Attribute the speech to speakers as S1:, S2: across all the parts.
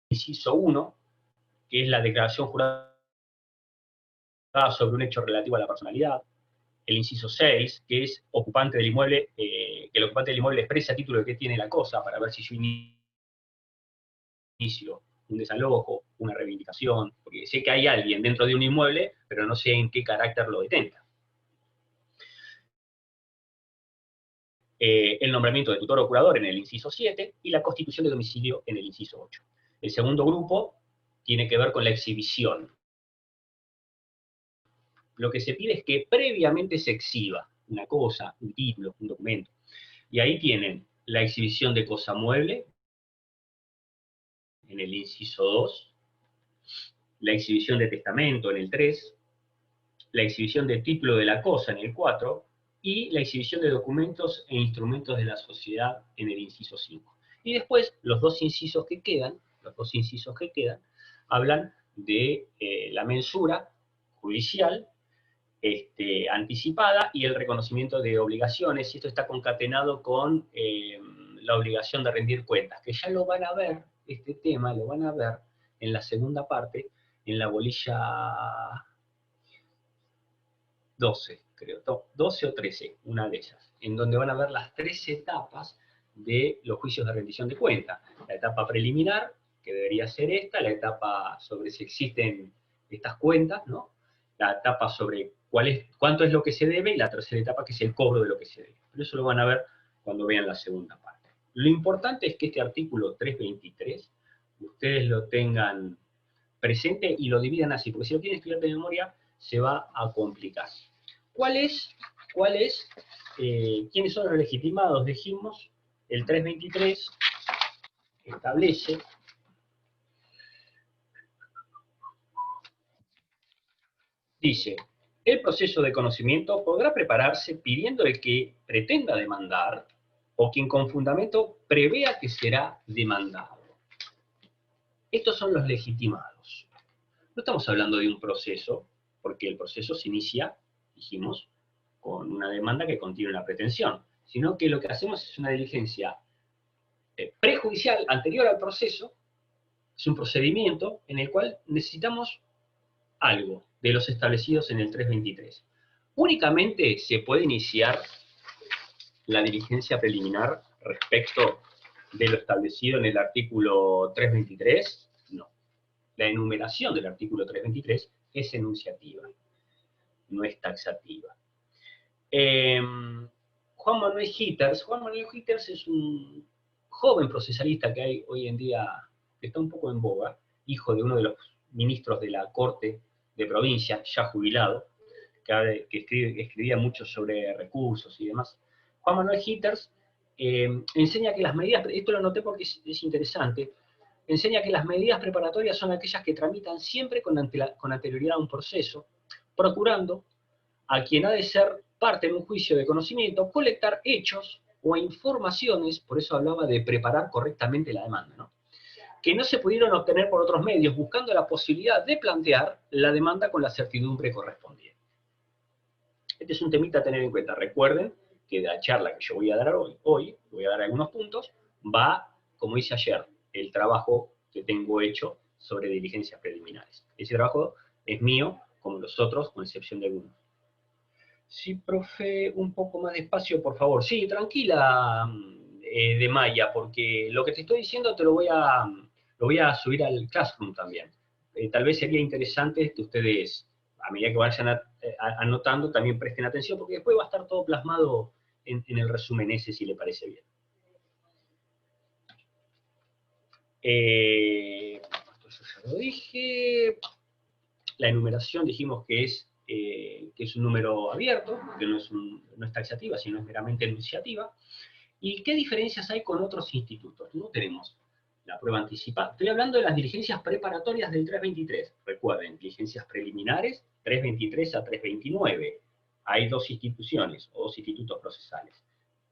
S1: inciso 1, que es la declaración jurada sobre un hecho relativo a la personalidad. El inciso 6, que es ocupante del inmueble, que el ocupante del inmueble expresa a título de qué tiene la cosa, para ver si yo inicio un desalojo, una reivindicación, porque sé que hay alguien dentro de un inmueble, pero no sé en qué carácter lo detenga. El nombramiento de tutor o curador en el inciso 7 y la constitución de domicilio en el inciso 8. El segundo grupo tiene que ver con la exhibición. Lo que se pide es que previamente se exhiba una cosa, un título, un documento. Y ahí tienen la exhibición de cosa mueble en el inciso 2, la exhibición de testamento en el 3, la exhibición de título de la cosa en el 4, y la exhibición de documentos e instrumentos de la sociedad en el inciso 5. Y después, los dos incisos que quedan, hablan de la mensura judicial anticipada y el reconocimiento de obligaciones, y esto está concatenado con la obligación de rendir cuentas, que ya lo van a ver, este tema lo van a ver en la segunda parte, en la bolilla 12, creo, 12 o 13, una de ellas, en donde van a ver las 3 etapas de los juicios de rendición de cuentas. La etapa preliminar, que debería ser esta, la etapa sobre si existen estas cuentas, ¿no? La etapa sobre cuánto es lo que se debe, y la tercera etapa, que es el cobro de lo que se debe. Pero eso lo van a ver cuando vean la segunda parte. Lo importante es que este artículo 323, ustedes lo tengan presente y lo dividan así, porque si lo quieren estudiar de memoria, se va a complicar. ¿Quiénes son los legitimados? Dijimos, el 323 establece dice, el proceso de conocimiento podrá prepararse pidiendo el que pretenda demandar o quien con fundamento prevea que será demandado. Estos son los legitimados. No estamos hablando de un proceso, porque el proceso se inicia, dijimos, con una demanda que contiene una pretensión, sino que lo que hacemos es una diligencia prejudicial anterior al proceso, es un procedimiento en el cual necesitamos algo de los establecidos en el 323. Únicamente se puede iniciar la diligencia preliminar respecto de lo establecido en el artículo 323, no. La enumeración del artículo 323 es enunciativa, no es taxativa. Juan Manuel Hitters es un joven procesalista que hay hoy en día, que está un poco en boga, hijo de uno de los ministros de la Corte de Provincia, ya jubilado, que escribía mucho sobre recursos y demás. Juan Manuel Hitters enseña que las medidas, esto lo noté porque es interesante, enseña que las medidas preparatorias son aquellas que tramitan siempre con anterioridad a un proceso, procurando a quien ha de ser parte en un juicio de conocimiento, colectar hechos o informaciones, por eso hablaba de preparar correctamente la demanda, ¿no?, que no se pudieron obtener por otros medios, buscando la posibilidad de plantear la demanda con la certidumbre correspondiente. Este es un temita a tener en cuenta. Recuerden que de la charla que yo voy a dar hoy, voy a dar algunos puntos, va, como hice ayer, el trabajo que tengo hecho sobre diligencias preliminares. Ese trabajo es mío, como los otros, con excepción de algunos. Sí, profe, un poco más despacio, por favor. Sí, tranquila, de Maya, porque lo que te estoy diciendo te lo voy a subir al Classroom también. Tal vez sería interesante que ustedes, a medida que vayan anotando, también presten atención, porque después va a estar todo plasmado en el resumen ese, si le parece bien. Esto ya lo dije. La enumeración dijimos que es un número abierto, que no es taxativa, sino es meramente enunciativa. ¿Y qué diferencias hay con otros institutos? No tenemos la prueba anticipada. Estoy hablando de las diligencias preparatorias del 323. Recuerden, diligencias preliminares, 323 a 329. Hay dos instituciones o dos institutos procesales.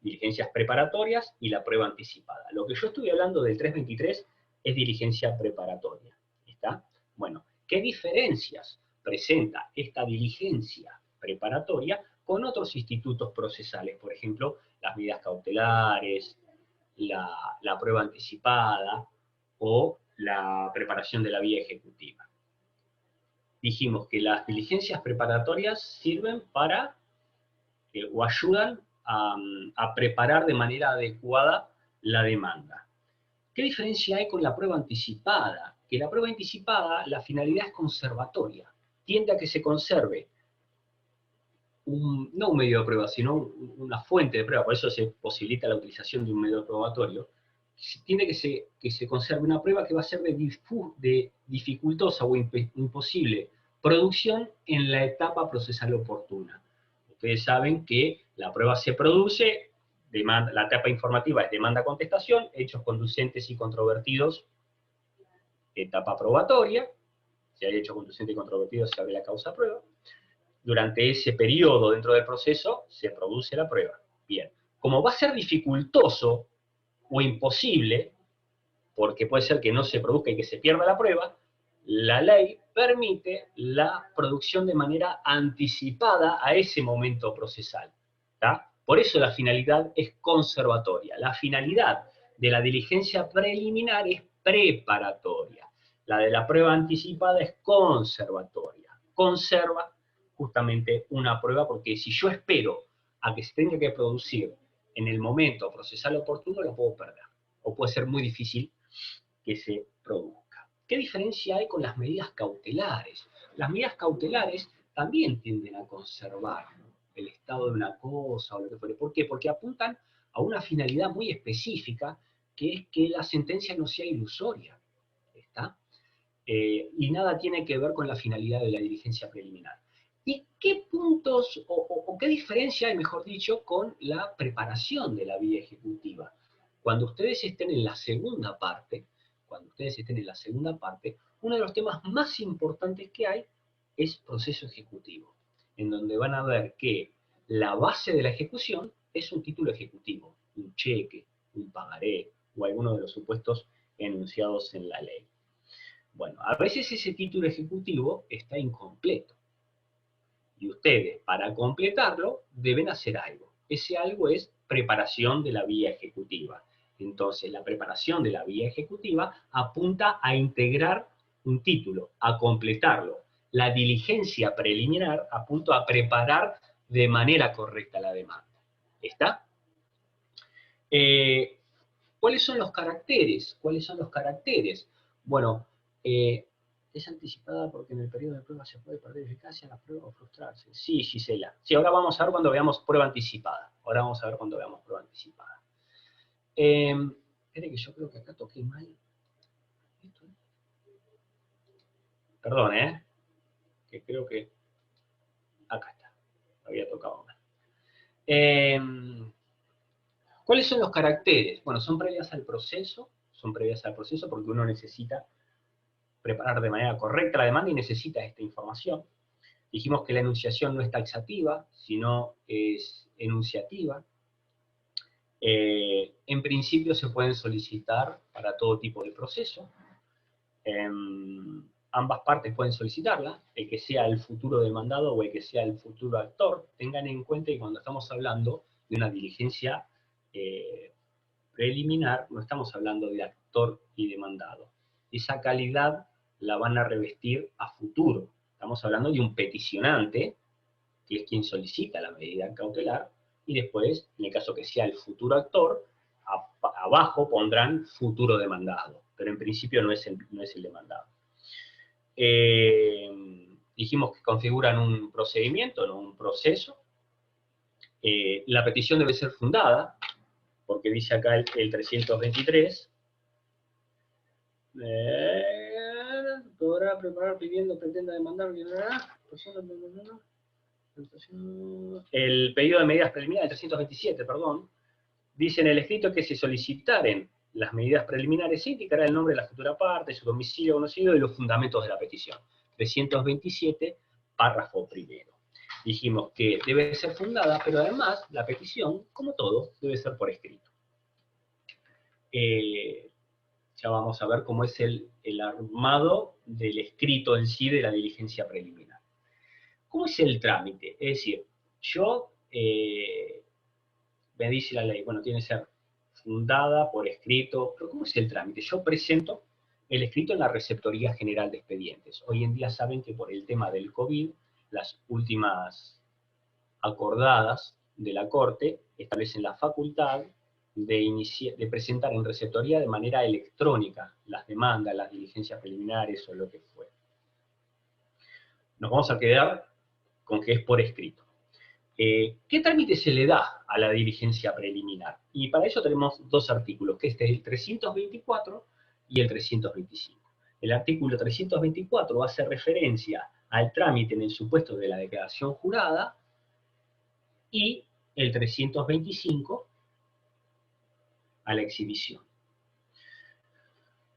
S1: Diligencias preparatorias y la prueba anticipada. Lo que yo estoy hablando del 323 es diligencia preparatoria. ¿Está? Bueno, ¿qué diferencias presenta esta diligencia preparatoria con otros institutos procesales? Por ejemplo, las medidas cautelares, la prueba anticipada o la preparación de la vía ejecutiva. Dijimos que las diligencias preparatorias sirven para, o ayudan a preparar de manera adecuada la demanda. ¿Qué diferencia hay con la prueba anticipada? Que la prueba anticipada, la finalidad es conservatoria. Tiende a que se conserve no un medio de prueba, sino una fuente de prueba, por eso se posibilita la utilización de un medio probatorio. Tiende que se conserve una prueba que va a ser de dificultosa o imposible producción en la etapa procesal oportuna. Ustedes saben que la prueba se produce, la etapa informativa es demanda-contestación, hechos conducentes y controvertidos, etapa probatoria. Si hay hechos conducentes y controvertidos, se abre la causa prueba. Durante ese periodo dentro del proceso se produce la prueba. Bien, como va a ser dificultoso o imposible, porque puede ser que no se produzca y que se pierda la prueba, la ley permite la producción de manera anticipada a ese momento procesal. ¿Tá? Por eso la finalidad es conservatoria. La finalidad de la diligencia preliminar es preparatoria. La de la prueba anticipada es conservatoria. Conserva justamente una prueba, porque si yo espero a que se tenga que producir en el momento procesal oportuno, lo puedo perder. O puede ser muy difícil que se produzca. ¿Qué diferencia hay con las medidas cautelares? Las medidas cautelares también tienden a conservar el estado de una cosa o lo que fuere. ¿Por qué? Porque apuntan a una finalidad muy específica, que es que la sentencia no sea ilusoria. ¿Está? Y nada tiene que ver con la finalidad de la diligencia preliminar. ¿Y qué puntos o qué diferencia hay, mejor dicho, con la preparación de la vía ejecutiva? Cuando ustedes estén en la segunda parte, uno de los temas más importantes que hay es proceso ejecutivo, en donde van a ver que la base de la ejecución es un título ejecutivo, un cheque, un pagaré o alguno de los supuestos enunciados en la ley. Bueno, a veces ese título ejecutivo está incompleto. Y ustedes, para completarlo, deben hacer algo. Ese algo es preparación de la vía ejecutiva. Entonces, la preparación de la vía ejecutiva apunta a integrar un título, a completarlo. La diligencia preliminar apunta a preparar de manera correcta la demanda. ¿Está? ¿Cuáles son los caracteres? Bueno, es anticipada porque en el periodo de prueba se puede perder eficacia la prueba o frustrarse. Sí, Gisela. Sí, ahora vamos a ver cuando veamos prueba anticipada. Espere que yo creo que acá toqué mal. Perdón, que creo que acá está. Había tocado mal. ¿Cuáles son los caracteres? Bueno, son previas al proceso porque uno necesita preparar de manera correcta la demanda y necesita esta información. Dijimos que la enunciación no es taxativa, sino es enunciativa. En principio se pueden solicitar para todo tipo de proceso. Ambas partes pueden solicitarla, el que sea el futuro demandado o el que sea el futuro actor. Tengan en cuenta que cuando estamos hablando de una diligencia preliminar, no estamos hablando de actor y demandado. Esa calidad la van a revestir a futuro. Estamos hablando de un peticionante, que es quien solicita la medida cautelar, y después, en el caso que sea el futuro actor, abajo pondrán futuro demandado, pero en principio no es el demandado. Dijimos que configuran un procedimiento, no un proceso. La petición debe ser fundada, porque dice acá el 323, podrá preparar pidiendo, pretenda demandar, el pedido de medidas preliminares, el 327, perdón, dice en el escrito que si solicitaren las medidas preliminares se indicará el nombre de la futura parte, su domicilio conocido y los fundamentos de la petición. 327, párrafo primero. Dijimos que debe ser fundada, pero además la petición, como todo, debe ser por escrito. Ya vamos a ver cómo es el armado del escrito en sí de la diligencia preliminar. ¿Cómo es el trámite? Es decir, yo, me dice la ley, bueno, tiene que ser fundada por escrito, pero ¿cómo es el trámite? Yo presento el escrito en la Receptoría General de Expedientes. Hoy en día saben que por el tema del COVID, las últimas acordadas de la Corte establecen la facultad de presentar en receptoría de manera electrónica las demandas, las diligencias preliminares o lo que fuera. Nos vamos a quedar con que es por escrito. ¿Qué trámite se le da a la diligencia preliminar? Y para eso tenemos dos artículos, que este es el 324 y el 325. El artículo 324 hace referencia al trámite en el supuesto de la declaración jurada y el 325 a la exhibición.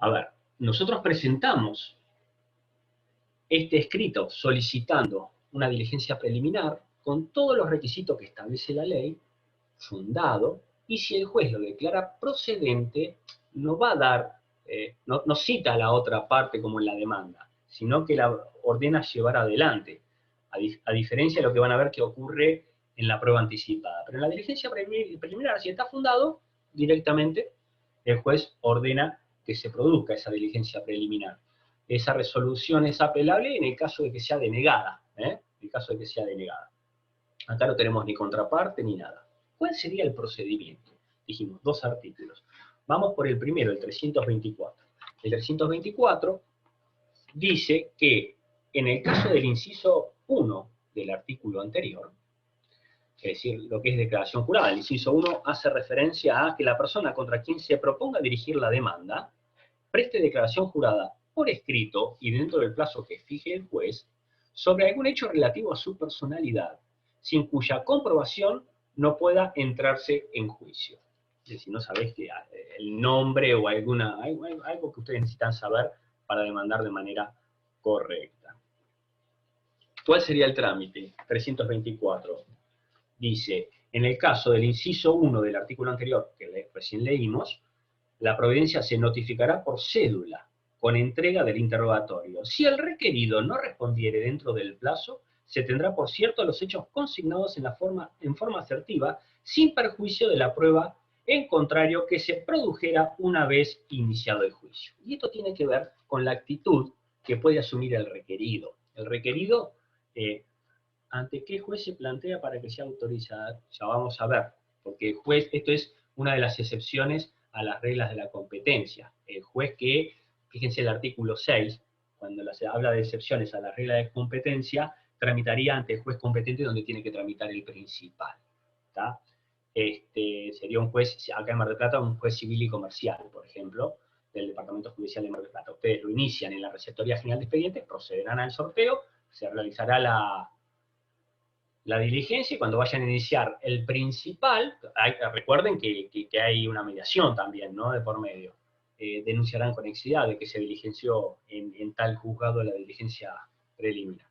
S1: A ver, nosotros presentamos este escrito solicitando una diligencia preliminar con todos los requisitos que establece la ley, fundado, y si el juez lo declara procedente, no va a dar, no cita a la otra parte como en la demanda, sino que la ordena llevar adelante, a diferencia de lo que van a ver que ocurre en la prueba anticipada. Pero en la diligencia preliminar, si está fundado, directamente el juez ordena que se produzca esa diligencia preliminar. Esa resolución es apelable en el caso de que sea denegada, En el caso de que sea denegada. Acá no tenemos ni contraparte ni nada. ¿Cuál sería el procedimiento? Dijimos, dos artículos. Vamos por el primero, el 324. El 324 dice que en el caso del inciso 1 del artículo anterior, es decir, lo que es declaración jurada, el inciso 1 hace referencia a que la persona contra quien se proponga dirigir la demanda preste declaración jurada por escrito y dentro del plazo que fije el juez sobre algún hecho relativo a su personalidad, sin cuya comprobación no pueda entrarse en juicio. Es decir, no sabés que el nombre o algo que ustedes necesitan saber para demandar de manera correcta. ¿Cuál sería el trámite? 324. Dice, en el caso del inciso 1 del artículo anterior, que recién leímos, la providencia se notificará por cédula, con entrega del interrogatorio. Si el requerido no respondiere dentro del plazo, se tendrá por cierto los hechos consignados en forma asertiva, sin perjuicio de la prueba en contrario que se produjera una vez iniciado el juicio. Y esto tiene que ver con la actitud que puede asumir el requerido. El requerido, ¿ante qué juez se plantea para que sea autorizada? Ya vamos a ver, porque el juez, esto es una de las excepciones a las reglas de la competencia. El juez que, fíjense el artículo 6, cuando se habla de excepciones a las reglas de competencia, tramitaría ante el juez competente donde tiene que tramitar el principal. ¿Tá? Sería un juez, acá en Mar del Plata, un juez civil y comercial, por ejemplo, del Departamento Judicial de Mar del Plata. Ustedes lo inician en la Receptoría General de Expedientes, procederán al sorteo, se realizará la diligencia y cuando vayan a iniciar el principal, recuerden que hay una mediación también, ¿no? De por medio. Denunciarán conexidad de que se diligenció en tal juzgado la diligencia preliminar.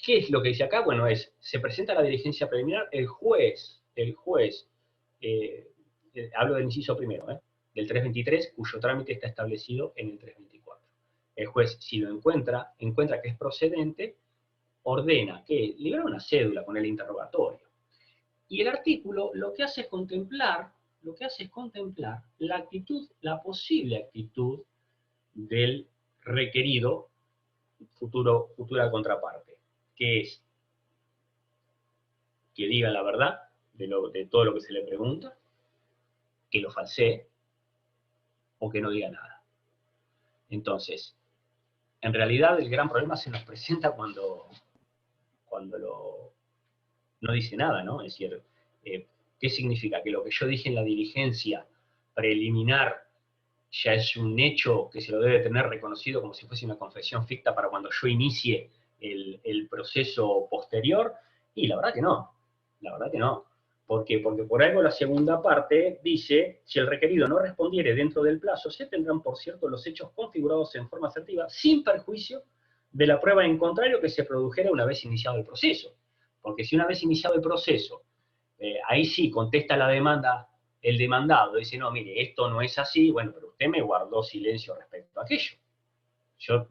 S1: ¿Qué es lo que dice acá? Bueno, se presenta la diligencia preliminar, el juez, hablo del inciso primero, del 323, cuyo trámite está establecido en el 324. El juez, si lo encuentra que es procedente, ordena que libera una cédula con el interrogatorio. Y el artículo lo que hace es contemplar la posible actitud del requerido futura contraparte, que es que diga la verdad de todo lo que se le pregunta, que lo falsee o que no diga nada. Entonces, en realidad el gran problema se nos presenta cuando no dice nada, ¿no? Es decir, ¿qué significa? Que lo que yo dije en la diligencia preliminar ya es un hecho que se lo debe tener reconocido como si fuese una confesión ficta para cuando yo inicie el proceso posterior, y la verdad que no. ¿Por qué? Porque por algo la segunda parte dice, si el requerido no respondiere dentro del plazo, se tendrán por cierto los hechos configurados en forma asertiva, sin perjuicio de la prueba en contrario que se produjera una vez iniciado el proceso. Porque si una vez iniciado el proceso, ahí sí contesta la demanda el demandado, dice, no, mire, esto no es así, bueno, pero usted me guardó silencio respecto a aquello. Yo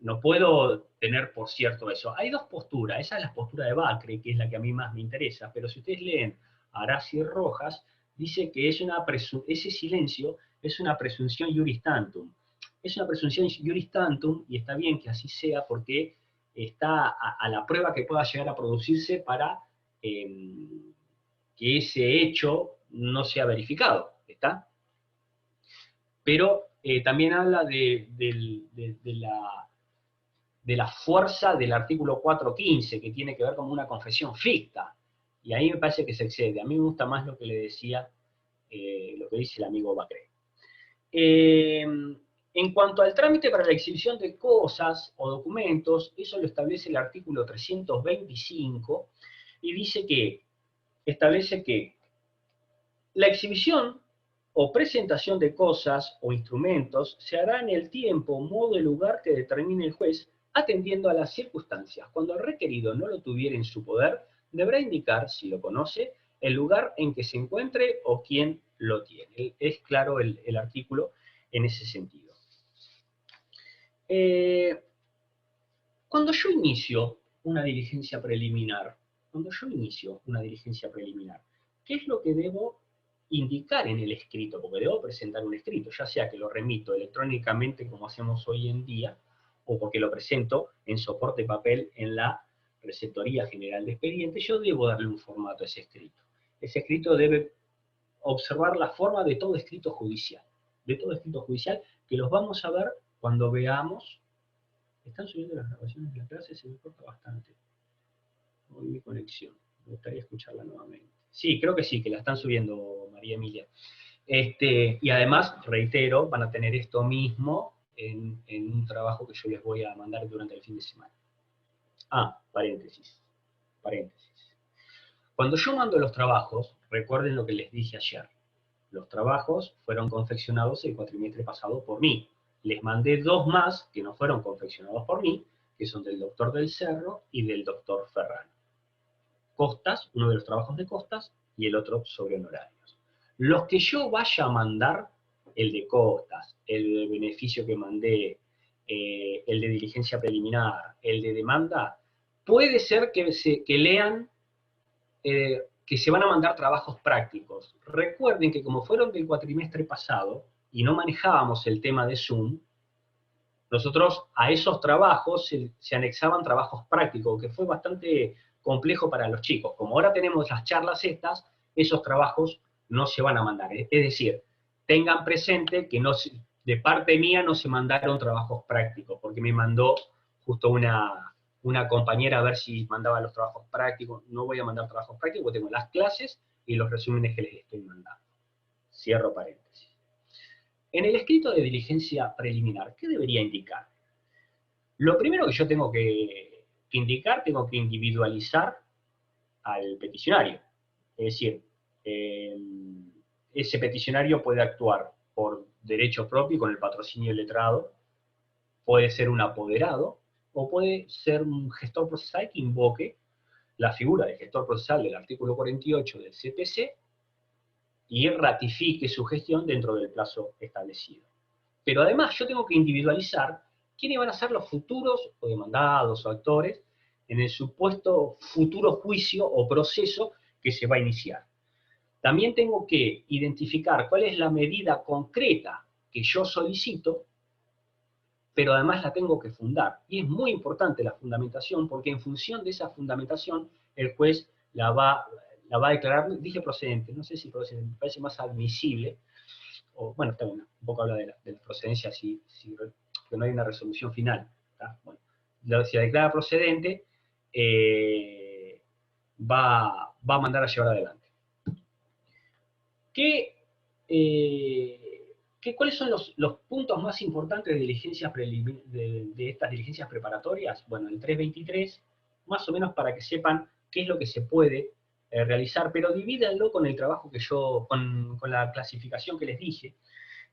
S1: no puedo tener por cierto eso. Hay dos posturas, esa es la postura de Bacre, que es la que a mí más me interesa, pero si ustedes leen Arás y Rojas, dice que ese silencio es una presunción iuris tantum. Es una presunción iuris tantum, y está bien que así sea, porque está a la prueba que pueda llegar a producirse para que ese hecho no sea verificado, ¿está? Pero también habla de la fuerza del artículo 415, que tiene que ver con una confesión ficta, y ahí me parece que se excede. A mí me gusta más lo que le decía, lo que dice el amigo Bacré. En cuanto al trámite para la exhibición de cosas o documentos, eso lo establece el artículo 325, y establece que la exhibición o presentación de cosas o instrumentos se hará en el tiempo, modo y lugar que determine el juez, atendiendo a las circunstancias. Cuando el requerido no lo tuviera en su poder, deberá indicar, si lo conoce, el lugar en que se encuentre o quién lo tiene. Es claro el artículo en ese sentido. Cuando yo inicio una diligencia preliminar, ¿qué es lo que debo indicar en el escrito? Porque debo presentar un escrito, ya sea que lo remito electrónicamente como hacemos hoy en día, o porque lo presento en soporte papel en la Receptoría General de Expedientes. Yo debo darle un formato a ese escrito. Ese escrito debe observar la forma de todo escrito judicial, que los vamos a ver cuando veamos. Están subiendo las grabaciones de la clase, se me corta bastante. Hoy mi conexión, me gustaría escucharla nuevamente. Sí, creo que sí, que la están subiendo, María Emilia. Y además, reitero, van a tener esto mismo en un trabajo que yo les voy a mandar durante el fin de semana. Paréntesis. Cuando yo mando los trabajos, recuerden lo que les dije ayer. Los trabajos fueron confeccionados el cuatrimestre pasado por mí. Les mandé 2 más que no fueron confeccionados por mí, que son del doctor del Cerro y del doctor Ferrano. Costas, uno de los trabajos de Costas, y el otro sobre honorarios. Los que yo vaya a mandar, el de Costas, el de beneficio que mandé, el de diligencia preliminar, el de demanda, puede ser que lean que se van a mandar trabajos prácticos. Recuerden que como fueron del cuatrimestre pasado y no manejábamos el tema de Zoom, nosotros a esos trabajos se anexaban trabajos prácticos, que fue bastante complejo para los chicos. Como ahora tenemos las charlas estas, esos trabajos no se van a mandar. Es decir, tengan presente que de parte mía no se mandaron trabajos prácticos, porque me mandó justo una compañera a ver si mandaba los trabajos prácticos. No voy a mandar trabajos prácticos, porque tengo las clases y los resúmenes que les estoy mandando. Cierro paréntesis. En el escrito de diligencia preliminar, ¿qué debería indicar? Lo primero que yo tengo que indicar, tengo que individualizar al peticionario. Es decir, ese peticionario puede actuar por derecho propio con el patrocinio del letrado, puede ser un apoderado, o puede ser un gestor procesal que invoque la figura de gestor procesal del artículo 48 del CPC y ratifique su gestión dentro del plazo establecido. Pero además yo tengo que individualizar quiénes van a ser los futuros o demandados o actores en el supuesto futuro juicio o proceso que se va a iniciar. También tengo que identificar cuál es la medida concreta que yo solicito, pero además la tengo que fundar. Y es muy importante la fundamentación, porque en función de esa fundamentación, el juez la va a declarar, dije procedente, no sé si procedente, me parece más admisible, o bueno, está bien, un poco habla de la procedencia, que no hay una resolución final. Bueno, si la declara procedente, va a mandar a llevar adelante. ¿Cuáles son los puntos más importantes de estas diligencias preparatorias? Bueno, el 323, más o menos para que sepan qué es lo que se puede realizar, pero divídanlo con el trabajo con la clasificación que les dije.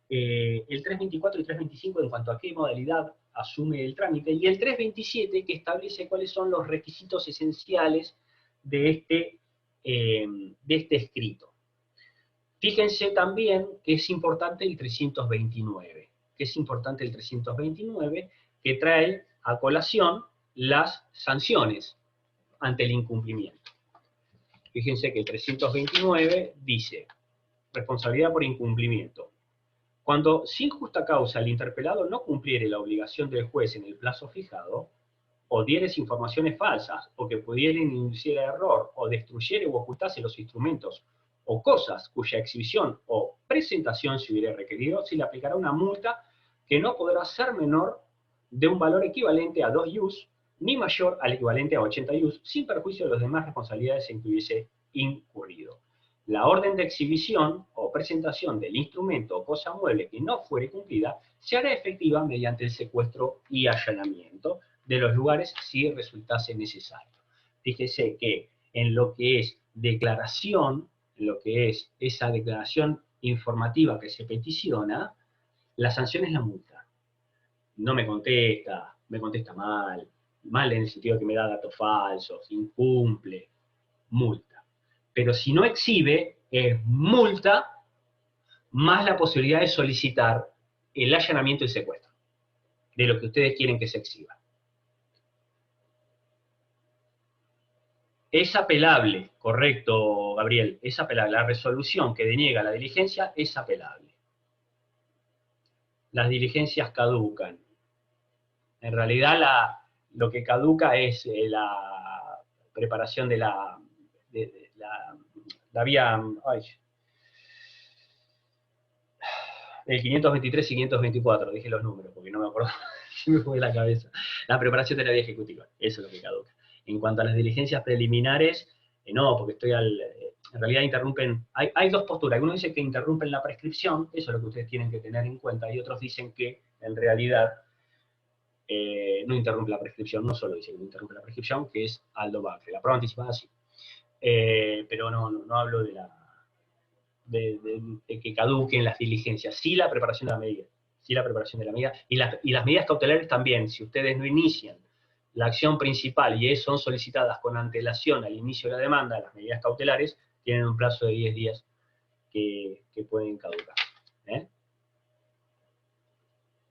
S1: El 324 y 325 en cuanto a qué modalidad asume el trámite, y el 327 que establece cuáles son los requisitos esenciales de este escrito. Fíjense también que es importante el 329, que trae a colación las sanciones ante el incumplimiento. Fíjense que el 329 dice: responsabilidad por incumplimiento. Cuando sin justa causa el interpelado no cumpliere la obligación del juez en el plazo fijado, o dieres informaciones falsas, o que pudieren inducir a error, o destruyere u ocultase los instrumentos o cosas cuya exhibición o presentación se hubiera requerido, se le aplicará una multa que no podrá ser menor de un valor equivalente a 2 ius, ni mayor al equivalente a 80 ius, sin perjuicio de las demás responsabilidades en que hubiese incurrido. La orden de exhibición o presentación del instrumento o cosa mueble que no fuere cumplida se hará efectiva mediante el secuestro y allanamiento de los lugares si resultase necesario. Fíjese que en lo que es declaración, en lo que es esa declaración informativa que se peticiona, la sanción es la multa. No me contesta mal, mal en el sentido de que me da datos falsos, incumple, multa. Pero si no exhibe, es multa más la posibilidad de solicitar el allanamiento y secuestro de lo que ustedes quieren que se exhiba. Es apelable, correcto, Gabriel, es apelable. La resolución que deniega la diligencia es apelable. Las diligencias caducan. En realidad lo que caduca es la preparación de la vía, el 523 y 524, dije los números porque no me acuerdo, se me fue de la cabeza. La preparación de la vía ejecutiva, eso es lo que caduca. En cuanto a las diligencias preliminares, no, porque en realidad interrumpen, hay dos posturas. Algunos dicen que interrumpen la prescripción, eso es lo que ustedes tienen que tener en cuenta, y otros dicen que en realidad no interrumpe la prescripción, no solo dice que no interrumpe la prescripción, que es Aldo Bacre. La prueba anticipada sí. Pero no hablo de que caduquen las diligencias, sí la preparación de la medida, sí la preparación de la medida, y las medidas cautelares también. Si ustedes no inician la acción principal y son solicitadas con antelación al inicio de la demanda, las medidas cautelares tienen un plazo de 10 días que pueden caducar.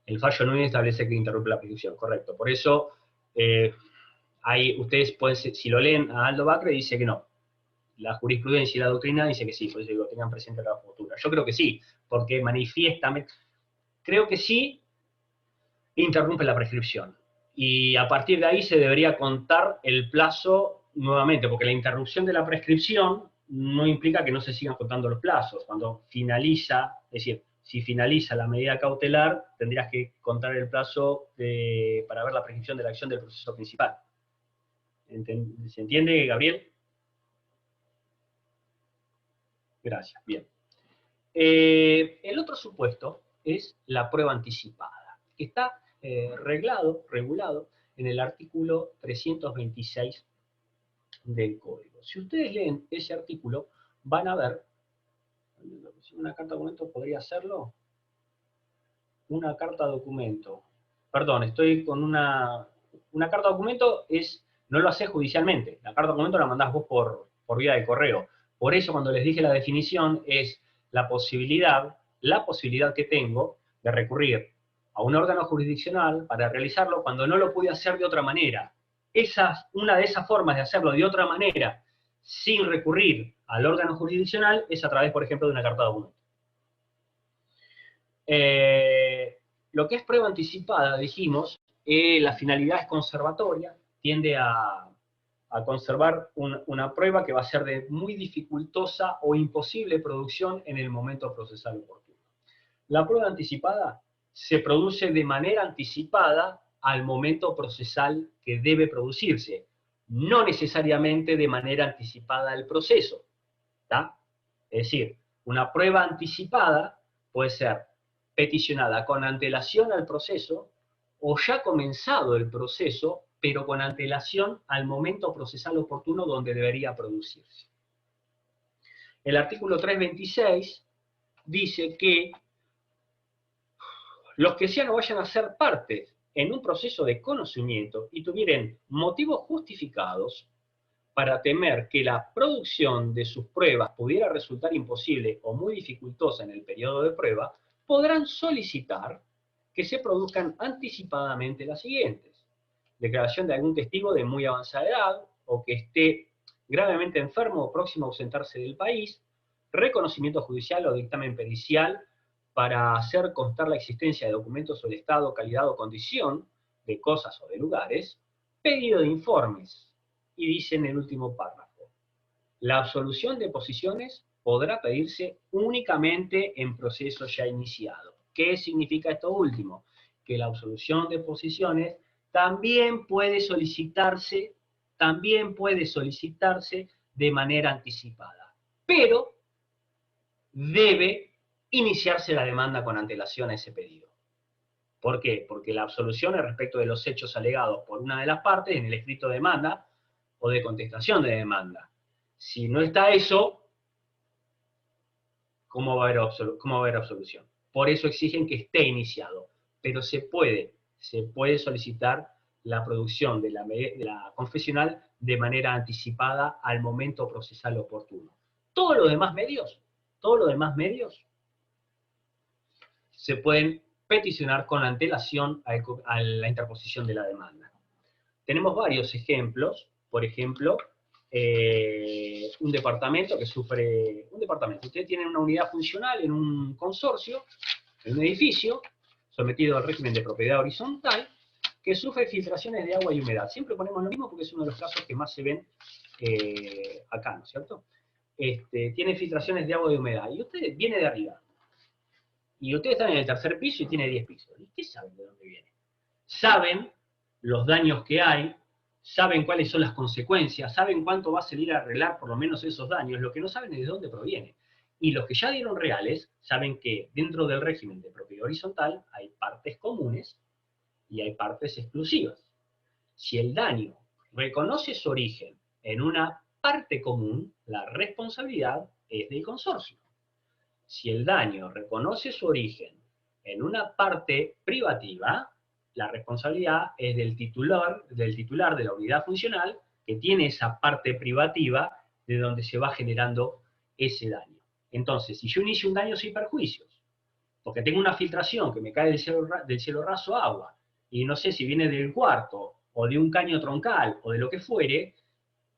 S1: El fallo no establece que interrumpe la prescripción, correcto. Por eso, ustedes pueden, si lo leen a Aldo Bacre, dice que no. La jurisprudencia y la doctrina dice que sí, por eso digo, tengan presente la postura. Yo creo que sí, porque manifiestamente, creo que sí, interrumpe la prescripción. Y a partir de ahí se debería contar el plazo nuevamente, porque la interrupción de la prescripción no implica que no se sigan contando los plazos. Cuando finaliza, es decir, si finaliza la medida cautelar, tendrías que contar el plazo para ver la prescripción de la acción del proceso principal. ¿Se entiende, Gabriel? Gracias, bien. El otro supuesto es la prueba anticipada, que está regulado en el artículo 326 del Código. Si ustedes leen ese artículo, van a ver, una carta documento podría hacerlo, una carta documento, perdón, estoy con una carta documento no lo haces judicialmente, la carta documento la mandás vos por vía de correo. Por eso cuando les dije la definición es la posibilidad que tengo de recurrir a un órgano jurisdiccional para realizarlo cuando no lo pude hacer de otra manera. Una de esas formas de hacerlo de otra manera, sin recurrir al órgano jurisdiccional, es a través, por ejemplo, de una carta documento. Lo que es prueba anticipada, dijimos, la finalidad es conservatoria, tiende a conservar una prueba que va a ser de muy dificultosa o imposible producción en el momento procesal oportuno. La prueba anticipada se produce de manera anticipada al momento procesal que debe producirse, no necesariamente de manera anticipada al proceso. ¿Tá? Es decir, una prueba anticipada puede ser peticionada con antelación al proceso o ya comenzado el proceso, pero con antelación al momento procesal oportuno donde debería producirse. El artículo 326 dice que los que sean o vayan a ser parte en un proceso de conocimiento y tuvieran motivos justificados para temer que la producción de sus pruebas pudiera resultar imposible o muy dificultosa en el periodo de prueba, podrán solicitar que se produzcan anticipadamente las siguientes: declaración de algún testigo de muy avanzada edad o que esté gravemente enfermo o próximo a ausentarse del país, reconocimiento judicial o dictamen pericial para hacer constar la existencia de documentos sobre estado, calidad o condición de cosas o de lugares, pedido de informes. Y dice en el último párrafo, la absolución de posiciones podrá pedirse únicamente en proceso ya iniciado. ¿Qué significa esto último? Que la absolución de posiciones también puede solicitarse de manera anticipada, pero debe iniciarse la demanda con antelación a ese pedido. ¿Por qué? Porque la absolución es respecto de los hechos alegados por una de las partes en el escrito de demanda o de contestación de demanda. Si no está eso, ¿cómo va a haber absolución? Por eso exigen que esté iniciado, pero se puede solicitar la producción de la confesional de manera anticipada al momento procesal oportuno. Todos los demás medios se pueden peticionar con antelación a la interposición de la demanda. Tenemos varios ejemplos, por ejemplo, un departamento, ustedes tienen una unidad funcional en un consorcio, en un edificio, sometido al régimen de propiedad horizontal, que sufre filtraciones de agua y humedad. Siempre ponemos lo mismo porque es uno de los casos que más se ven acá, ¿no es cierto? Tiene filtraciones de agua y humedad, y usted viene de arriba, y ustedes están en el tercer piso y tiene 10 pisos. ¿Y qué saben de dónde viene? Saben los daños que hay, saben cuáles son las consecuencias, saben cuánto va a salir a arreglar por lo menos esos daños, lo que no saben es de dónde proviene. Y los que ya dieron reales saben que dentro del régimen de propiedad horizontal hay partes comunes y hay partes exclusivas. Si el daño reconoce su origen en una parte común, la responsabilidad es del consorcio. Si el daño reconoce su origen en una parte privativa, la responsabilidad es del titular de la unidad funcional que tiene esa parte privativa de donde se va generando ese daño. Entonces, si yo inicio un daño sin perjuicios, porque tengo una filtración que me cae del cielo raso agua, y no sé si viene del cuarto, o de un caño troncal, o de lo que fuere,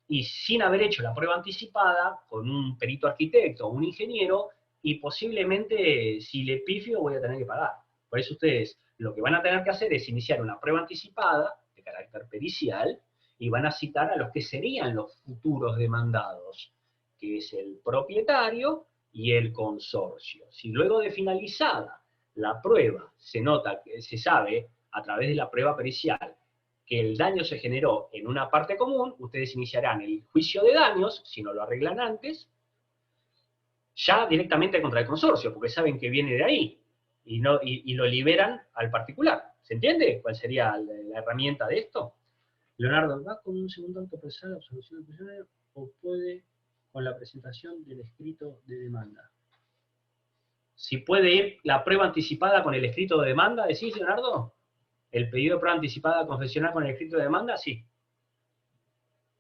S1: y sin haber hecho la prueba anticipada, con un perito arquitecto o un ingeniero, y posiblemente si le pifio voy a tener que pagar. Por eso ustedes lo que van a tener que hacer es iniciar una prueba anticipada de carácter pericial y van a citar a los que serían los futuros demandados, que es el propietario y el consorcio. Si luego de finalizada la prueba se sabe a través de la prueba pericial que el daño se generó en una parte común, ustedes iniciarán el juicio de daños, si no lo arreglan antes, ya directamente contra el consorcio, porque saben que viene de ahí, y lo liberan al particular. ¿Se entiende cuál sería la herramienta de esto? Leonardo, ¿va con un segundo acto procesal de absolución de prisioneros o puede con la presentación del escrito de demanda? Si puede ir la prueba anticipada con el escrito de demanda, ¿decís, Leonardo? ¿El pedido de prueba anticipada confesional con el escrito de demanda? Sí.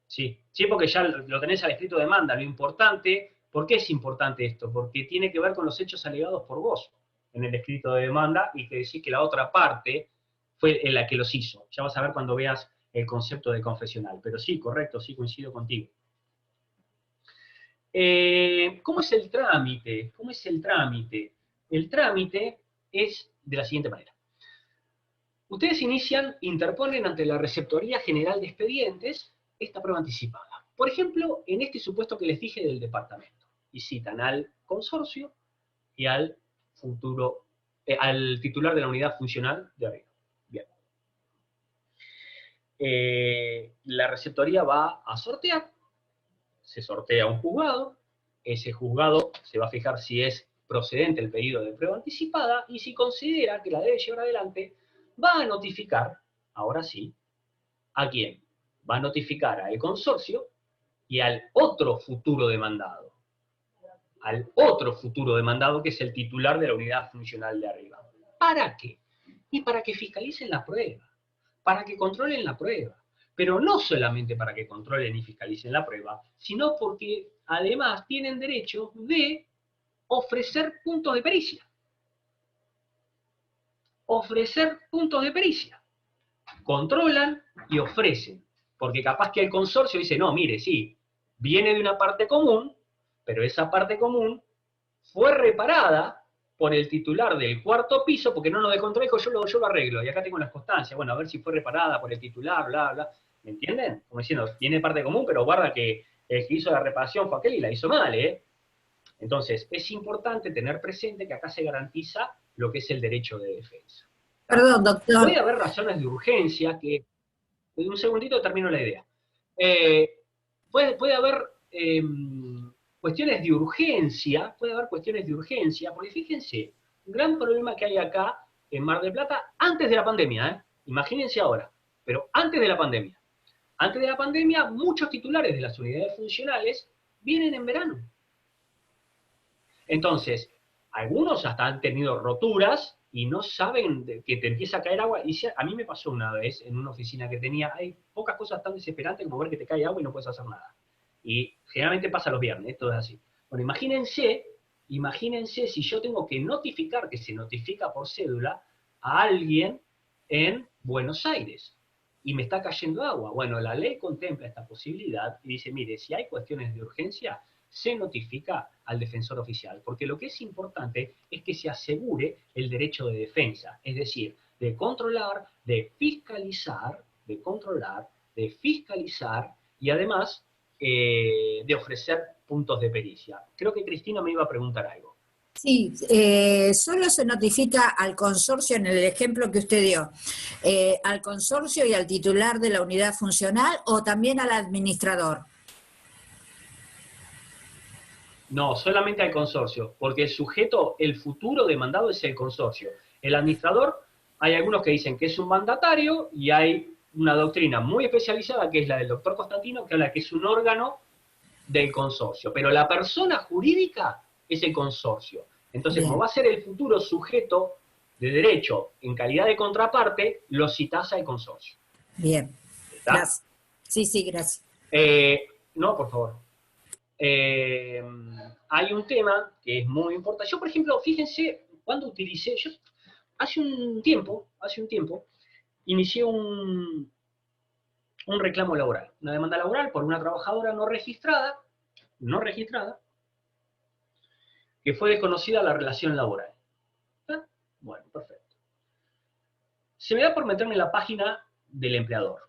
S1: Sí, porque ya lo tenés al escrito de demanda. Lo importante, ¿por qué es importante esto? Porque tiene que ver con los hechos alegados por vos en el escrito de demanda y que decís que la otra parte fue la que los hizo. Ya vas a ver cuando veas el concepto de confesional. Pero sí, correcto, sí, coincido contigo. ¿Cómo es el trámite? El trámite es de la siguiente manera. Ustedes interponen ante la Receptoría General de Expedientes esta prueba anticipada. Por ejemplo, en este supuesto que les dije del departamento. Y citan al consorcio y al titular de la unidad funcional de arriba. Bien. La receptoría va a sortear. Se sortea un juzgado. Ese juzgado se va a fijar si es procedente el pedido de prueba anticipada y si considera que la debe llevar adelante, va a notificar, ahora sí, ¿a quién? Va a notificar al consorcio y al otro futuro demandado. Al otro futuro demandado que es el titular de la unidad funcional de arriba. ¿Para qué? Y para que fiscalicen la prueba, para que controlen la prueba. Pero no solamente para que controlen y fiscalicen la prueba, sino porque además tienen derecho de ofrecer puntos de pericia. Ofrecer puntos de pericia. Controlan y ofrecen. Porque capaz que el consorcio dice, no, mire, sí, viene de una parte común, pero esa parte común fue reparada por el titular del cuarto piso, porque no nos descontó, dijo, yo lo arreglo, y acá tengo las constancias, bueno, a ver si fue reparada por el titular, bla, bla, ¿me entienden? Como diciendo, tiene parte común, pero guarda que el que hizo la reparación fue aquel y la hizo mal, ¿eh? Entonces, es importante tener presente que acá se garantiza lo que es el derecho de defensa.
S2: Perdón, doctor.
S1: Puede haber razones de urgencia que, en un segundito termino la idea. Puede haber cuestiones de urgencia, porque fíjense, un gran problema que hay acá en Mar del Plata antes de la pandemia, imagínense ahora, pero antes de la pandemia. Antes de la pandemia, muchos titulares de las unidades funcionales vienen en verano. Entonces, algunos hasta han tenido roturas y no saben que te empieza a caer agua. Y a mí me pasó una vez en una oficina que tenía, hay pocas cosas tan desesperantes como ver que te cae agua y no puedes hacer nada. Y generalmente pasa los viernes, esto es así. Bueno, imagínense si yo tengo que notificar, que se notifica por cédula, a alguien en Buenos Aires y me está cayendo agua. Bueno, la ley contempla esta posibilidad y dice, mire, si hay cuestiones de urgencia, se notifica al defensor oficial, porque lo que es importante es que se asegure el derecho de defensa, es decir, de controlar, de fiscalizar, y además de ofrecer puntos de pericia. Creo que Cristina me iba a preguntar algo.
S2: Sí, solo se notifica al consorcio, en el ejemplo que usted dio, al consorcio y al titular de la unidad funcional, o también al administrador.
S1: No, solamente al consorcio, porque el sujeto, el futuro demandado es el consorcio. El administrador, hay algunos que dicen que es un mandatario y hay una doctrina muy especializada que es la del doctor Constantino, que habla que es un órgano del consorcio. Pero la persona jurídica es el consorcio. Entonces,
S2: Bien.
S1: como va a ser el futuro sujeto de derecho en calidad de contraparte, lo citás al consorcio.
S2: Bien.
S1: ¿Está?
S2: Gracias. Sí, gracias.
S1: No, por favor. Hay un tema que es muy importante. Yo, por ejemplo, fíjense, cuando utilicé, yo hace un tiempo, inicié un reclamo laboral, una demanda laboral por una trabajadora no registrada, que fue desconocida la relación laboral. ¿Está? Bueno, perfecto. Se me da por meterme en la página del empleador.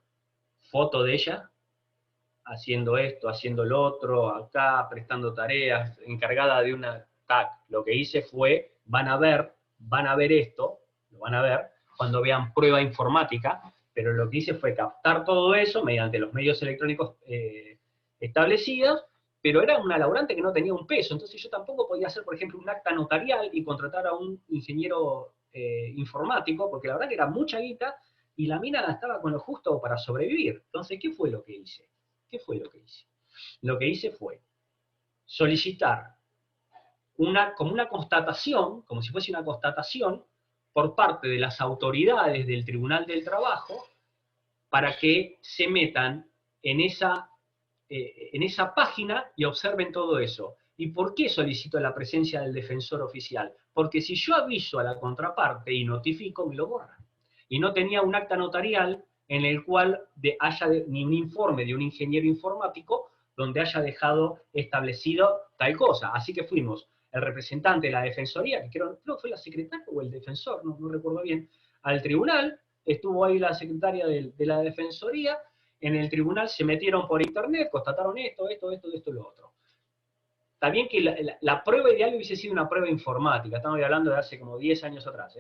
S1: Foto de ella, haciendo esto, haciendo lo otro, acá, prestando tareas, encargada de una TAC. Lo que hice fue, van a ver esto, lo van a ver cuando vean prueba informática, pero lo que hice fue captar todo eso mediante los medios electrónicos establecidos, pero era una laburante que no tenía un peso, entonces yo tampoco podía hacer, por ejemplo, un acta notarial y contratar a un ingeniero informático, porque la verdad que era mucha guita, y la mina estaba con lo justo para sobrevivir. Entonces, ¿qué fue lo que hice? Lo que hice fue solicitar como una constatación, como si fuese una constatación, por parte de las autoridades del Tribunal del Trabajo, para que se metan en esa página y observen todo eso. ¿Y por qué solicito la presencia del defensor oficial? Porque si yo aviso a la contraparte y notifico, me lo borran. Y no tenía un acta notarial en el cual haya ni un informe de un ingeniero informático donde haya dejado establecido tal cosa. Así que fuimos el representante de la defensoría, que creo que fue la secretaria o el defensor, no recuerdo bien, al tribunal, estuvo ahí la secretaria de la defensoría, en el tribunal se metieron por internet, constataron esto, lo otro. Está bien que la prueba ideal hubiese sido una prueba informática, estamos hablando de hace como 10 años atrás,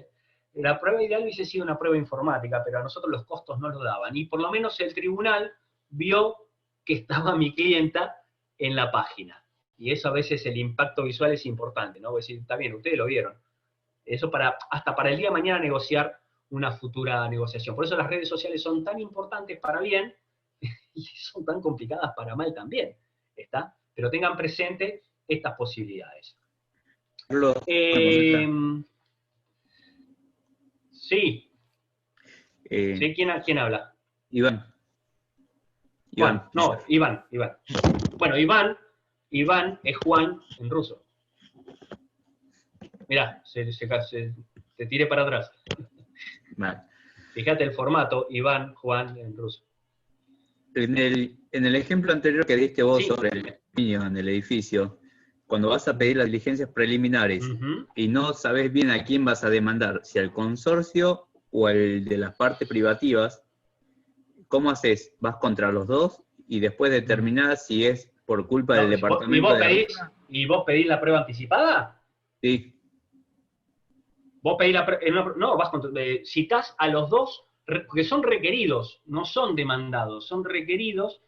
S1: La prueba ideal hubiese sido una prueba informática, pero a nosotros los costos no lo daban. Y por lo menos el tribunal vio que estaba mi clienta en la página. Y eso a veces el impacto visual es importante, ¿no? Decir, está bien, ustedes lo vieron. Eso hasta para el día de mañana negociar una futura negociación. Por eso las redes sociales son tan importantes para bien y son tan complicadas para mal también, ¿está? Pero tengan presente estas posibilidades. Sí. ¿Sí? ¿Quién habla?
S3: Iván.
S1: Juan. No, Iván. Bueno, Iván es Juan en ruso. Mirá, te tiré para atrás.
S3: Vale.
S1: Fíjate el formato, Iván, Juan en ruso.
S3: En el ejemplo anterior que diste vos,
S1: sí,
S3: sobre el niño en el edificio, cuando vas a pedir las diligencias preliminares y no sabes bien a quién vas a demandar, si al consorcio o al de las partes privativas, ¿cómo haces? ¿Vas contra los dos y después determinás si es por culpa del departamento de...
S1: ¿Y vos pedís la prueba anticipada?
S3: Sí.
S1: Vos pedís no, vas contra, citás a los dos, porque son requeridos, no son demandados, son requeridos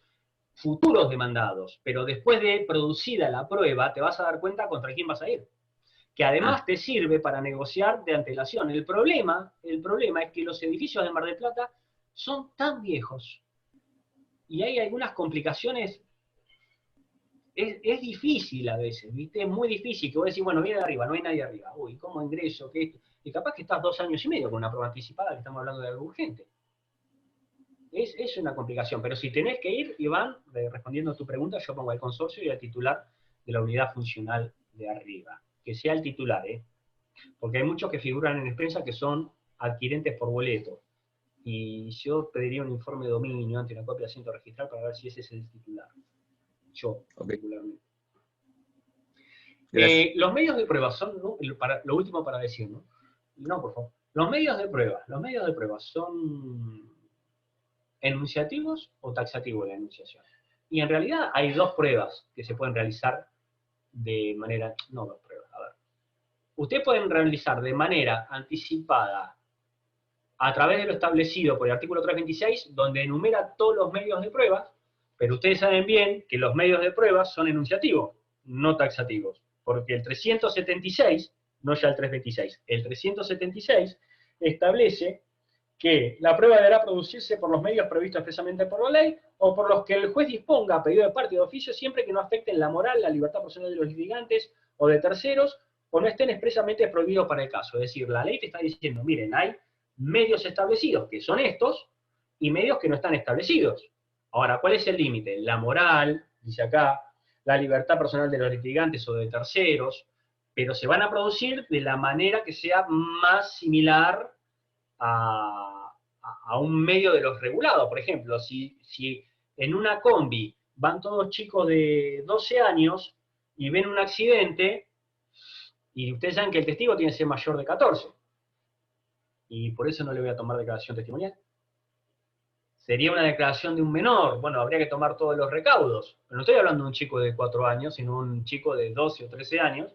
S1: futuros demandados, pero después de producida la prueba te vas a dar cuenta contra quién vas a ir, que además te sirve para negociar de antelación. El problema es que los edificios de Mar del Plata son tan viejos y hay algunas complicaciones. Es difícil a veces, ¿viste? Es muy difícil que vos decís, bueno, viene de arriba, no hay nadie arriba. Uy, ¿cómo ingreso? ¿Qué esto? Y capaz que estás 2 años y medio con una prueba anticipada, que estamos hablando de algo urgente. Es una complicación, pero si tenés que ir, Iván, respondiendo a tu pregunta, yo pongo al consorcio y al titular de la unidad funcional de arriba. Que sea el titular, ¿eh? Porque hay muchos que figuran en prensa que son adquirentes por boleto. Y yo pediría un informe de dominio ante una copia de asiento registral para ver si ese es el titular. Yo, particularmente. Los medios de prueba son, ¿no? Lo último para decir, ¿no? No, por favor. Los medios de prueba son enunciativos o taxativos de la enunciación. Y en realidad hay 2 pruebas que se pueden realizar de manera, no 2 pruebas, a ver. Ustedes pueden realizar de manera anticipada a través de lo establecido por el artículo 326, donde enumera todos los medios de prueba, pero ustedes saben bien que los medios de prueba son enunciativos, no taxativos, porque el 376, no ya el 326, el 376 establece que la prueba deberá producirse por los medios previstos expresamente por la ley o por los que el juez disponga a pedido de parte de oficio siempre que no afecten la moral, la libertad personal de los litigantes o de terceros o no estén expresamente prohibidos para el caso. Es decir, la ley te está diciendo, miren, hay medios establecidos, que son estos, y medios que no están establecidos. Ahora, ¿cuál es el límite? La moral, dice acá, la libertad personal de los litigantes o de terceros, pero se van a producir de la manera que sea más similar a un medio de los regulados. Por ejemplo, si en una combi van todos chicos de 12 años y ven un accidente, y ustedes saben que el testigo tiene que ser mayor de 14, y por eso no le voy a tomar declaración testimonial. Sería una declaración de un menor, bueno, habría que tomar todos los recaudos, pero no estoy hablando de un chico de 4 años, sino un chico de 12 o 13 años,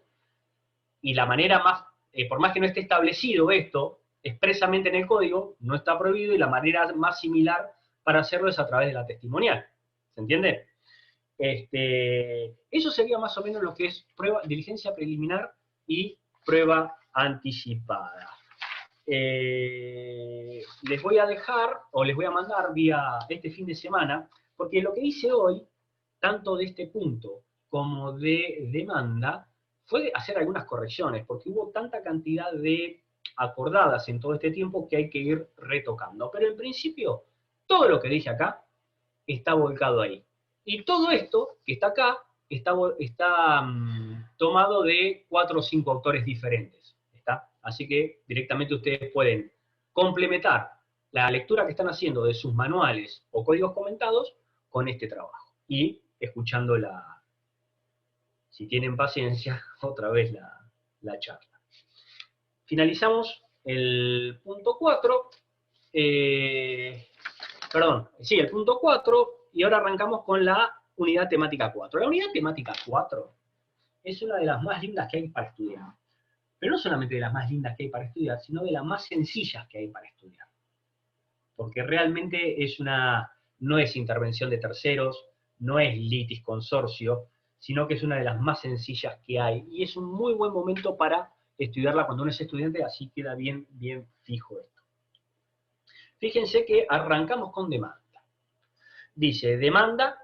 S1: y la manera más, por más que no esté establecido esto expresamente en el código, no está prohibido, y la manera más similar para hacerlo es a través de la testimonial. ¿Se entiende? Eso sería más o menos lo que es diligencia preliminar y prueba anticipada. Les voy a dejar, o les voy a mandar vía este fin de semana, porque lo que hice hoy, tanto de este punto como de demanda, fue hacer algunas correcciones, porque hubo tanta cantidad de acordadas en todo este tiempo que hay que ir retocando. Pero en principio, todo lo que dije acá está volcado ahí. Y todo esto que está acá está tomado de 4 o 5 autores diferentes. ¿Está? Así que directamente ustedes pueden complementar la lectura que están haciendo de sus manuales o códigos comentados con este trabajo. Y escuchando si tienen paciencia, otra vez la charla. Finalizamos el punto 4. El punto 4, y ahora arrancamos con la unidad temática 4. La unidad temática 4 es una de las más lindas que hay para estudiar. Pero no solamente de las más lindas que hay para estudiar, sino de las más sencillas que hay para estudiar. Porque realmente no es intervención de terceros, no es litis consorcio, sino que es una de las más sencillas que hay. Y es un muy buen momento para estudiarla cuando uno es estudiante, así queda bien fijo esto. Fíjense que arrancamos con demanda. Dice, demanda,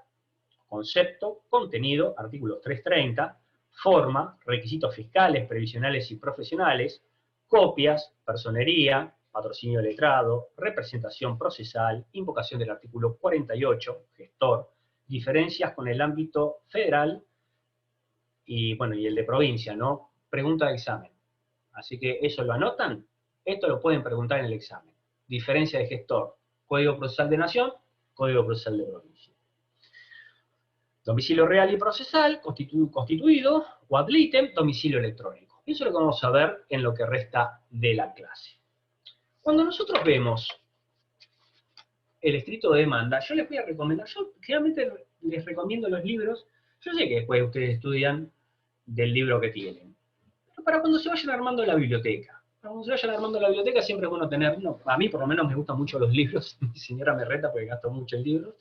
S1: concepto, contenido, artículos 330, forma, requisitos fiscales, previsionales y profesionales, copias, personería, patrocinio letrado, representación procesal, invocación del artículo 48, gestor, diferencias con el ámbito federal y el de provincia, ¿no? Pregunta de examen. Así que eso lo anotan, esto lo pueden preguntar en el examen. Diferencia de gestor, Código Procesal de Nación, Código Procesal de Provincia. Domicilio real y procesal, constituido, o ad litem, domicilio electrónico. Eso es lo que vamos a ver en lo que resta de la clase. Cuando nosotros vemos el escrito de demanda, yo les voy a recomendar, yo generalmente les recomiendo los libros, yo sé que después ustedes estudian del libro que tienen, pero para cuando se vayan armando la biblioteca. Cuando se vayan armando la biblioteca siempre es bueno tener, a mí por lo menos me gustan mucho los libros, mi señora me reta porque gasto mucho en libros,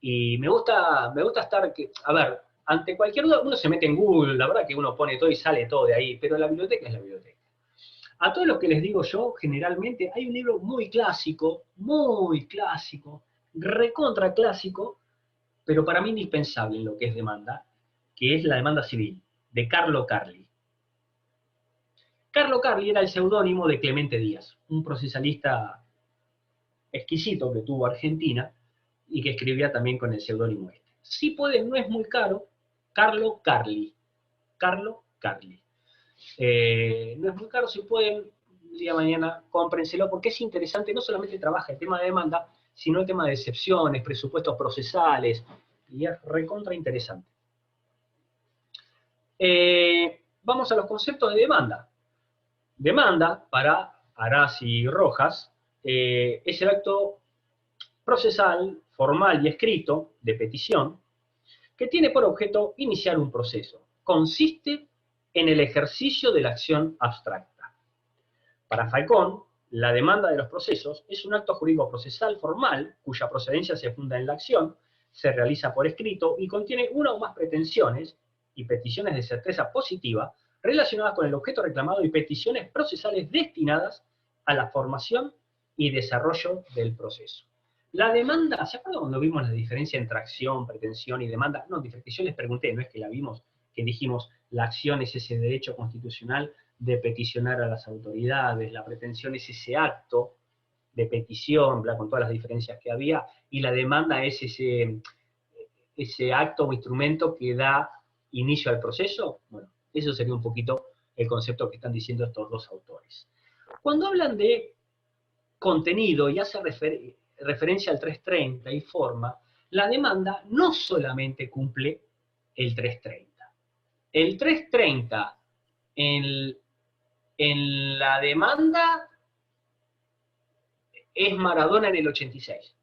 S1: y me gusta estar, a ver, ante cualquier duda uno se mete en Google, la verdad que uno pone todo y sale todo de ahí, pero la biblioteca es la biblioteca. A todos los que les digo yo, generalmente hay un libro muy clásico, recontra clásico, pero para mí indispensable en lo que es demanda, que es la demanda civil, de Carlo Carli. Carlo Carli era el seudónimo de Clemente Díaz, un procesalista exquisito que tuvo Argentina y que escribía también con el seudónimo este. Si pueden, no es muy caro, Carlo Carli. Carlo Carli. No es muy caro, si pueden, el día de mañana cómprenselo, porque es interesante, no solamente trabaja el tema de demanda, sino el tema de excepciones, presupuestos procesales, y es recontra interesante. Vamos a los conceptos de demanda. Demanda, para Arás y Rojas, es el acto procesal, formal y escrito de petición, que tiene por objeto iniciar un proceso. Consiste en el ejercicio de la acción abstracta. Para Falcón, la demanda de los procesos es un acto jurídico procesal formal, cuya procedencia se funda en la acción, se realiza por escrito y contiene una o más pretensiones y peticiones de certeza positiva relacionadas con el objeto reclamado y peticiones procesales destinadas a la formación y desarrollo del proceso. La demanda, ¿se acuerdan cuando vimos la diferencia entre acción, pretensión y demanda? No, que yo les pregunté, no es que la vimos, que dijimos, la acción es ese derecho constitucional de peticionar a las autoridades, la pretensión es ese acto de petición, bla, con todas las diferencias que había, y la demanda es ese acto o instrumento que da inicio al proceso. Bueno, eso sería un poquito el concepto que están diciendo estos dos autores. Cuando hablan de contenido y hace referencia al 330 y forma, la demanda no solamente cumple el 330. El 330 en la demanda es Maradona en el 86.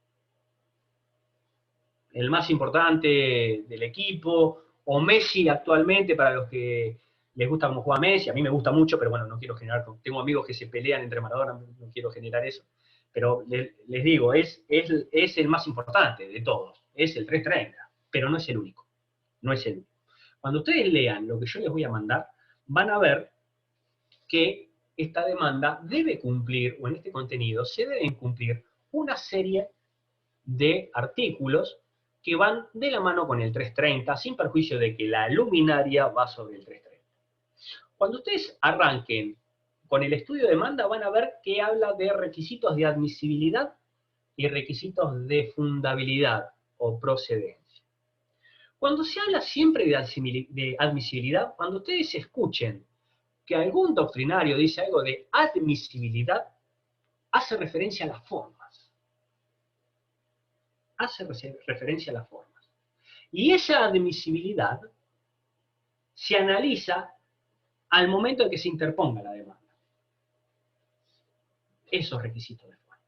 S1: El más importante del equipo, o Messi actualmente, para los que les gusta cómo juega Messi, a mí me gusta mucho, pero bueno, no quiero generar, tengo amigos que se pelean entre Maradona, no quiero generar eso, pero les digo, es el más importante de todos, es el 330, pero no es el único, no es el único. Cuando ustedes lean lo que yo les voy a mandar, van a ver que esta demanda debe cumplir, o en este contenido se deben cumplir una serie de artículos que van de la mano con el 330, sin perjuicio de que la luminaria va sobre el 330. Cuando ustedes arranquen con el estudio de demanda, van a ver que habla de requisitos de admisibilidad y requisitos de fundabilidad o procedencia. Cuando se habla siempre de admisibilidad, cuando ustedes escuchen que algún doctrinario dice algo de admisibilidad, hace referencia a las formas. Hace referencia a las formas. Y esa admisibilidad se analiza al momento en que se interponga la demanda. Esos requisitos de forma.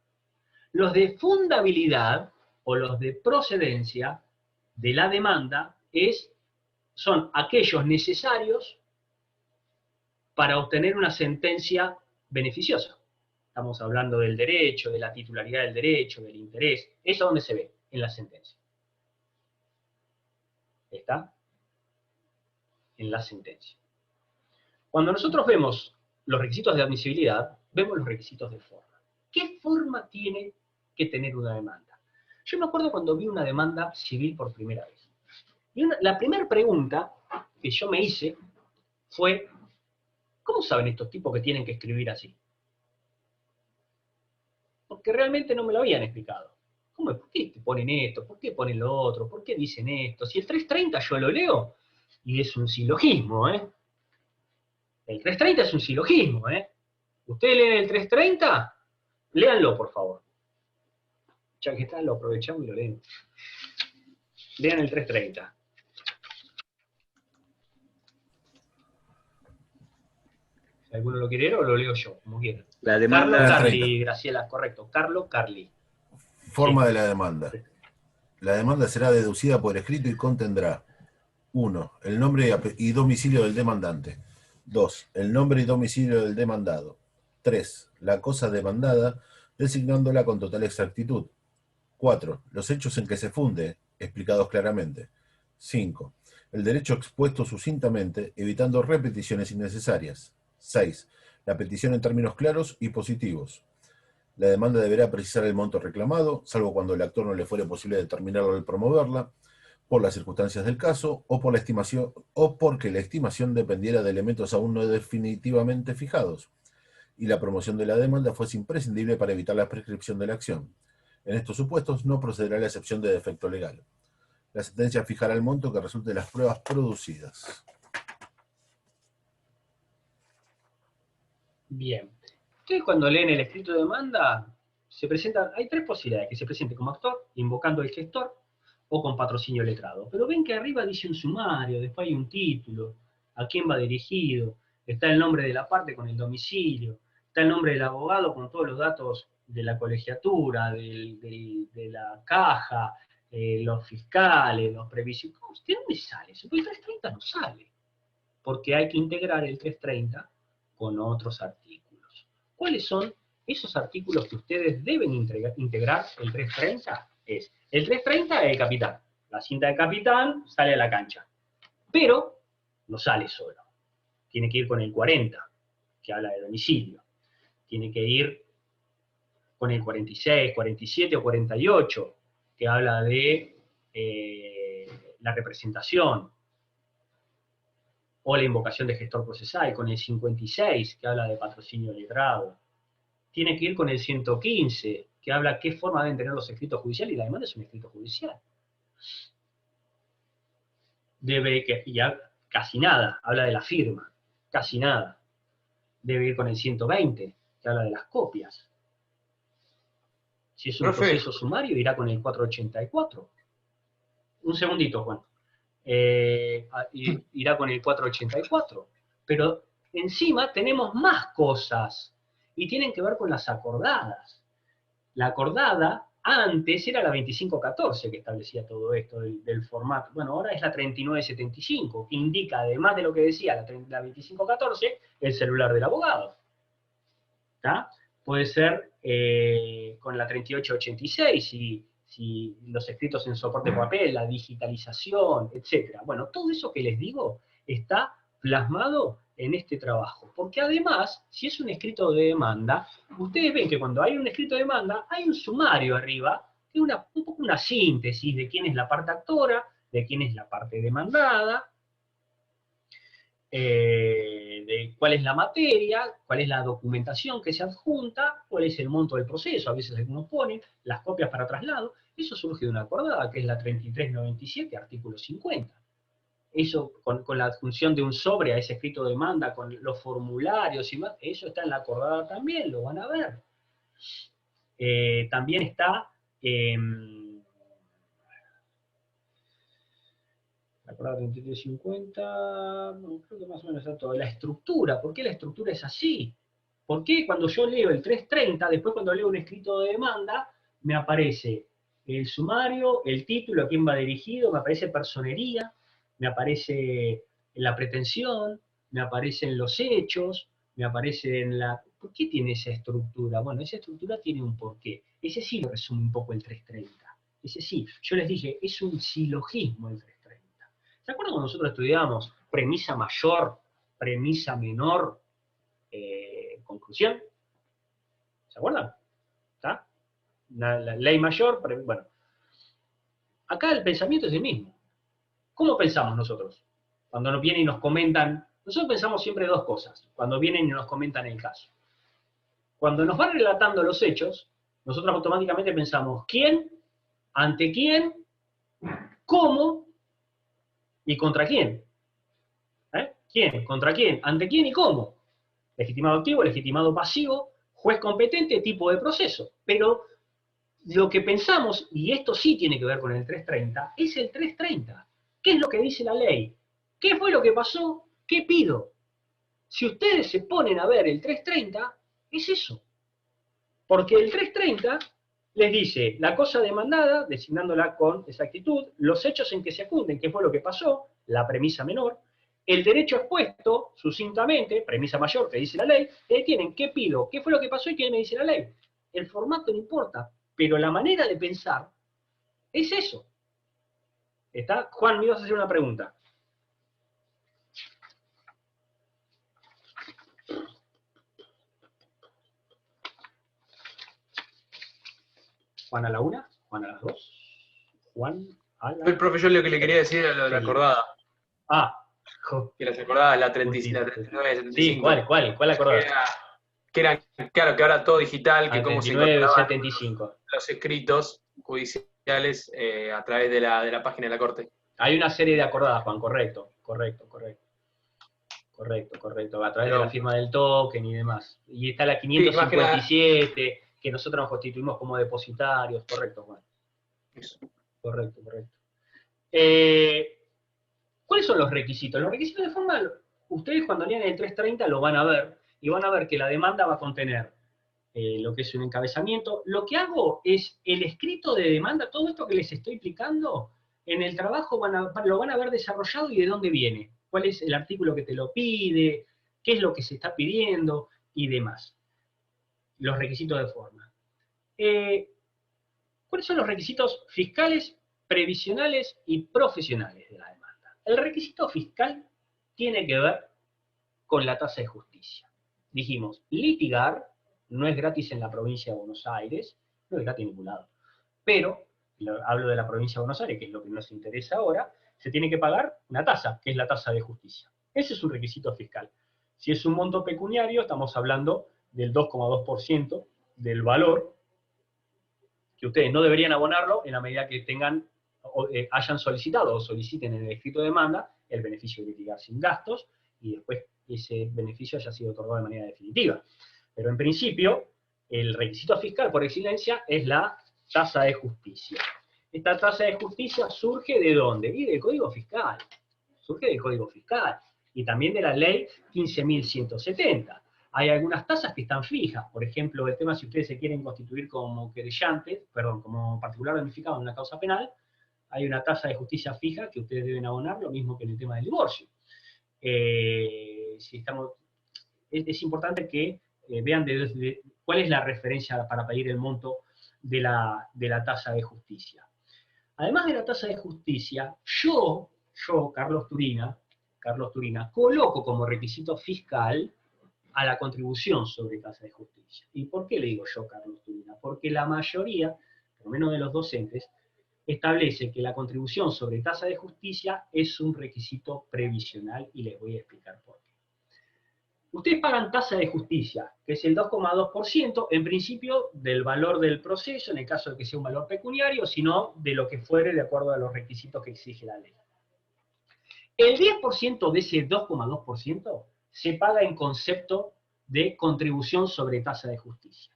S1: Los de fundabilidad o los de procedencia de la demanda son aquellos necesarios para obtener una sentencia beneficiosa. Estamos hablando del derecho, de la titularidad del derecho, del interés. ¿Eso dónde se ve? En la sentencia. ¿Está? En la sentencia. Cuando nosotros vemos los requisitos de admisibilidad, vemos los requisitos de forma. ¿Qué forma tiene que tener una demanda? Yo me acuerdo cuando vi una demanda civil por primera vez. Y la primera pregunta que yo me hice fue, ¿cómo saben estos tipos que tienen que escribir así? Porque realmente no me lo habían explicado. ¿Por qué te ponen esto? ¿Por qué ponen lo otro? ¿Por qué dicen esto? Si el 330 yo lo leo, y es un silogismo, ¿eh? El 330 es un silogismo, ¿eh? ¿Ustedes leen el 330? Léanlo, por favor. Ya que está, lo aprovechamos y lo leemos. Lean el 330. Si alguno lo quiere leer o lo leo yo, como quieran.
S3: La demanda...
S1: Carlos Carli, Graciela, correcto. Carlos Carli.
S4: Forma
S1: Sí.
S4: de la demanda. La demanda será deducida por escrito y contendrá: 1. El nombre y domicilio del demandante. 2. El nombre y domicilio del demandado. 3. La cosa demandada, designándola con total exactitud. 4. Los hechos en que se funde, explicados claramente. 5. El derecho expuesto sucintamente, evitando repeticiones innecesarias. 6. La petición en términos claros y positivos. La demanda deberá precisar el monto reclamado, salvo cuando al actor no le fuere posible determinarlo al promoverla, por las circunstancias del caso, o por la estimación, o porque la estimación dependiera de elementos aún no definitivamente fijados, y la promoción de la demanda fuese imprescindible para evitar la prescripción de la acción. En estos supuestos no procederá la excepción de defecto legal. La sentencia fijará el monto que resulte de las pruebas producidas.
S1: Bien. Ustedes cuando leen el escrito de demanda, se presentan, hay tres posibilidades: que se presente como actor, invocando al gestor, o con patrocinio letrado. Pero ven que arriba dice un sumario, después hay un título, a quién va dirigido, está el nombre de la parte con el domicilio, está el nombre del abogado con todos los datos de la colegiatura, de la caja, los fiscales, los previsores. ¿De dónde sale eso? Porque el 330 no sale, porque hay que integrar el 330 con otros artículos. ¿Cuáles son esos artículos que ustedes deben integrar el 330? El 330 es el capitán. La cinta de capitán sale a la cancha. Pero no sale solo. Tiene que ir con el 40, que habla de domicilio. Tiene que ir con el 46, 47 o 48, que habla de la representación. O la invocación de gestor procesal, con el 56, que habla de patrocinio letrado. Tiene que ir con el 115, que habla qué forma deben tener los escritos judiciales, y la demanda es un escrito judicial. Ya casi nada, habla de la firma, casi nada. Debe ir con el 120, que habla de las copias. Si es un proceso sumario, irá con el 484. Un segundito, Juan. Irá con el 484. Pero encima tenemos más cosas, y tienen que ver con las acordadas. La acordada antes era la 2514 que establecía todo esto del formato. Bueno, ahora es la 3975, que indica, además de lo que decía la 2514, el celular del abogado. ¿Está? Puede ser con la 3886, si los escritos en soporte papel, la digitalización, etc. Bueno, todo eso que les digo está plasmado en este trabajo. Porque además, si es un escrito de demanda, ustedes ven que cuando hay un escrito de demanda, hay un sumario arriba, que es un poco una síntesis de quién es la parte actora, de quién es la parte demandada, de cuál es la materia, cuál es la documentación que se adjunta, cuál es el monto del proceso, a veces algunos ponen, las copias para traslado. Eso surge de una acordada, que es la 3397, artículo 50. Eso, con la adjunción de un sobre a ese escrito de demanda, con los formularios y más, eso está en la acordada también, lo van a ver. También está la acordada 3350, no, creo que más o menos está todo. La estructura, ¿por qué la estructura es así? ¿Por qué cuando yo leo el 330, después cuando leo un escrito de demanda, me aparece el sumario, el título, a quién va dirigido, me aparece personería, me aparece la pretensión, me aparecen los hechos, me aparece en la... ¿Por qué tiene esa estructura? Bueno, esa estructura tiene un porqué. Ese sí lo resume un poco el 330. Ese sí. Yo les dije, es un silogismo el 330. ¿Se acuerdan cuando nosotros estudiábamos premisa mayor, premisa menor, conclusión? ¿Se acuerdan? ¿Está? La ley mayor, bueno. Acá el pensamiento es el mismo. ¿Cómo pensamos nosotros? Cuando nos vienen y nos comentan, nosotros pensamos siempre dos cosas, cuando vienen y nos comentan el caso. Cuando nos van relatando los hechos, nosotros automáticamente pensamos quién, ante quién, cómo y contra quién. ¿Quién? ¿Contra quién? ¿Ante quién y cómo? Legitimado activo, legitimado pasivo, juez competente, tipo de proceso. Pero lo que pensamos, y esto sí tiene que ver con el 330, es el 330. ¿Qué es lo que dice la ley? ¿Qué fue lo que pasó? ¿Qué pido? Si ustedes se ponen a ver el 330, es eso. Porque el 330 les dice la cosa demandada, designándola con exactitud, los hechos en que se acunden, qué fue lo que pasó, la premisa menor, el derecho expuesto, sucintamente, premisa mayor que dice la ley, y ahí tienen qué pido, qué fue lo que pasó y qué me dice la ley. El formato no importa, pero la manera de pensar es eso. ¿Está? Juan, me ibas a hacer una pregunta. Juan a la 1, Juan a las 2, Juan a la...
S5: El profe, yo lo que le quería decir era lo de la acordada.
S1: Ah.
S5: Que las acordadas, la 35, la 39, 75.
S1: Sí, ¿cuál acordada?
S5: Que era, claro, que ahora todo digital, que cómo se incorporaban
S1: 75.
S5: los escritos judiciales a través de la página de la Corte.
S1: Hay una serie de acordadas, Juan, correcto. A través de la firma del token y demás. Y está la 557, que nosotros nos constituimos como depositarios. Correcto, Juan.
S5: Eso.
S1: Correcto. ¿Cuáles son los requisitos? Los requisitos de forma, ustedes cuando lean el 330 lo van a ver, y van a ver que la demanda va a contener lo que es un encabezamiento. Lo que hago es el escrito de demanda, todo esto que les estoy explicando, en el trabajo lo van a ver desarrollado y de dónde viene. Cuál es el artículo que te lo pide, qué es lo que se está pidiendo y demás. Los requisitos de forma. ¿Cuáles son los requisitos fiscales, previsionales y profesionales de la demanda? El requisito fiscal tiene que ver con la tasa de justicia. Dijimos, litigar no es gratis en la provincia de Buenos Aires, no es gratis en ningún lado. Pero, hablo de la provincia de Buenos Aires, que es lo que nos interesa ahora, se tiene que pagar una tasa, que es la tasa de justicia. Ese es un requisito fiscal. Si es un monto pecuniario, estamos hablando del 2,2% del valor, que ustedes no deberían abonarlo en la medida que hayan solicitado o soliciten en el escrito de demanda el beneficio de litigar sin gastos, y después ese beneficio haya sido otorgado de manera definitiva. Pero en principio, el requisito fiscal por excelencia es la tasa de justicia. Esta tasa de justicia surge ¿de dónde? Y del Código Fiscal. Surge del Código Fiscal. Y también de la Ley 15.170. Hay algunas tasas que están fijas. Por ejemplo, el tema si ustedes se quieren constituir como querellantes, como particular damnificado en una causa penal, hay una tasa de justicia fija que ustedes deben abonar, lo mismo que en el tema del divorcio. Es importante que vean cuál es la referencia para pedir el monto de la tasa de justicia. Además de la tasa de justicia, yo Carlos Turina, coloco como requisito fiscal a la contribución sobre tasa de justicia. ¿Y por qué le digo yo, Carlos Turina? Porque la mayoría, por lo menos de los docentes, establece que la contribución sobre tasa de justicia es un requisito previsional, y les voy a explicar por qué. Ustedes pagan tasa de justicia, que es el 2,2%, en principio del valor del proceso, en el caso de que sea un valor pecuniario, sino de lo que fuere de acuerdo a los requisitos que exige la ley. El 10% de ese 2,2% se paga en concepto de contribución sobre tasa de justicia.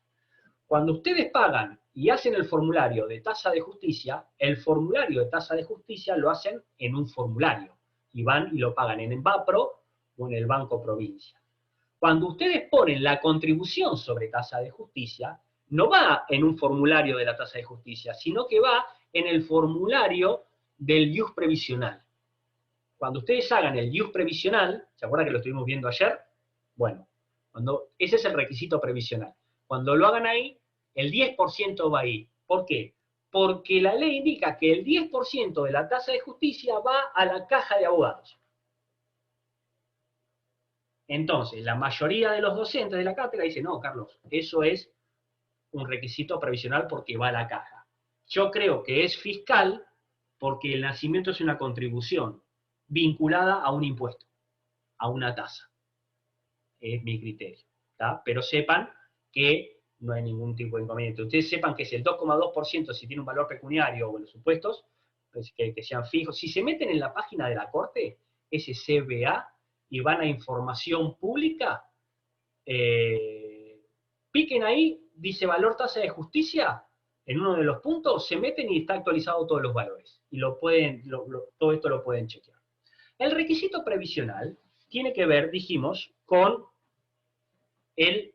S1: Cuando ustedes pagan y hacen el formulario de tasa de justicia, el formulario de tasa de justicia lo hacen en un formulario, y van y lo pagan en Envapro o en el Banco Provincia. Cuando ustedes ponen la contribución sobre tasa de justicia, no va en un formulario de la tasa de justicia, sino que va en el formulario del ius previsional. Cuando ustedes hagan el ius previsional, ¿se acuerdan que lo estuvimos viendo ayer? Bueno, ese es el requisito previsional. Cuando lo hagan ahí, el 10% va ahí. ¿Por qué? Porque la ley indica que el 10% de la tasa de justicia va a la caja de abogados. Entonces, la mayoría de los docentes de la cátedra dicen, no, Carlos, eso es un requisito previsional porque va a la caja. Yo creo que es fiscal porque el nacimiento es una contribución vinculada a un impuesto, a una tasa. Es mi criterio, ¿tá? Pero sepan que no hay ningún tipo de inconveniente. Ustedes sepan que es el 2,2% si tiene un valor pecuniario o en los supuestos, pues que sean fijos. Si se meten en la página de la Corte, ese CBA, y van a información pública, piquen ahí, dice valor tasa de justicia, en uno de los puntos, se meten y está actualizado todos los valores. Y todo esto lo pueden chequear. El requisito previsional tiene que ver, dijimos, con el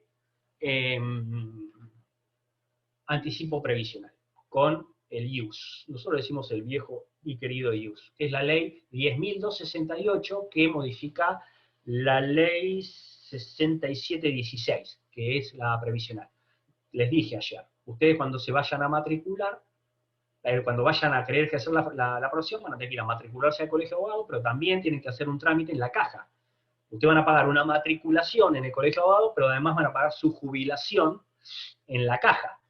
S1: anticipo previsional, con el IUS. Nosotros decimos el viejo y querido IUS, que es la ley 10.268 que modifica la ley 6716, que es la previsional. Les dije ayer, ustedes cuando se vayan a matricular, cuando vayan a querer hacer la profesión, van a tener que ir a matricularse al colegio de abogados, pero también tienen que hacer un trámite en la caja. Ustedes van a pagar una matriculación en el colegio de abogados, pero además van a pagar su jubilación en la caja.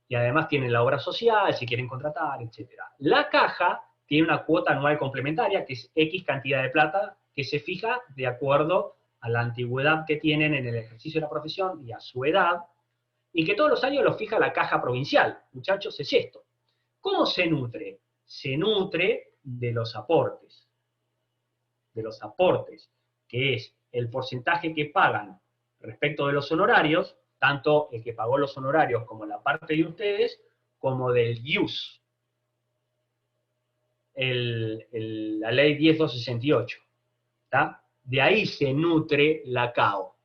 S1: Y además tienen la obra social, si quieren contratar, etc. La caja tiene una cuota anual complementaria, que es X cantidad de plata, que se fija de acuerdo a la antigüedad que tienen en el ejercicio de la profesión y a su edad, y que todos los años lo fija la caja provincial. Muchachos, es esto. ¿Cómo se nutre? Se nutre de los aportes. De los aportes, que es el porcentaje que pagan respecto de los honorarios, tanto el que pagó los honorarios como la parte de ustedes, como del IUS. La ley 10.268. ¿Está? De ahí se nutre la CAO.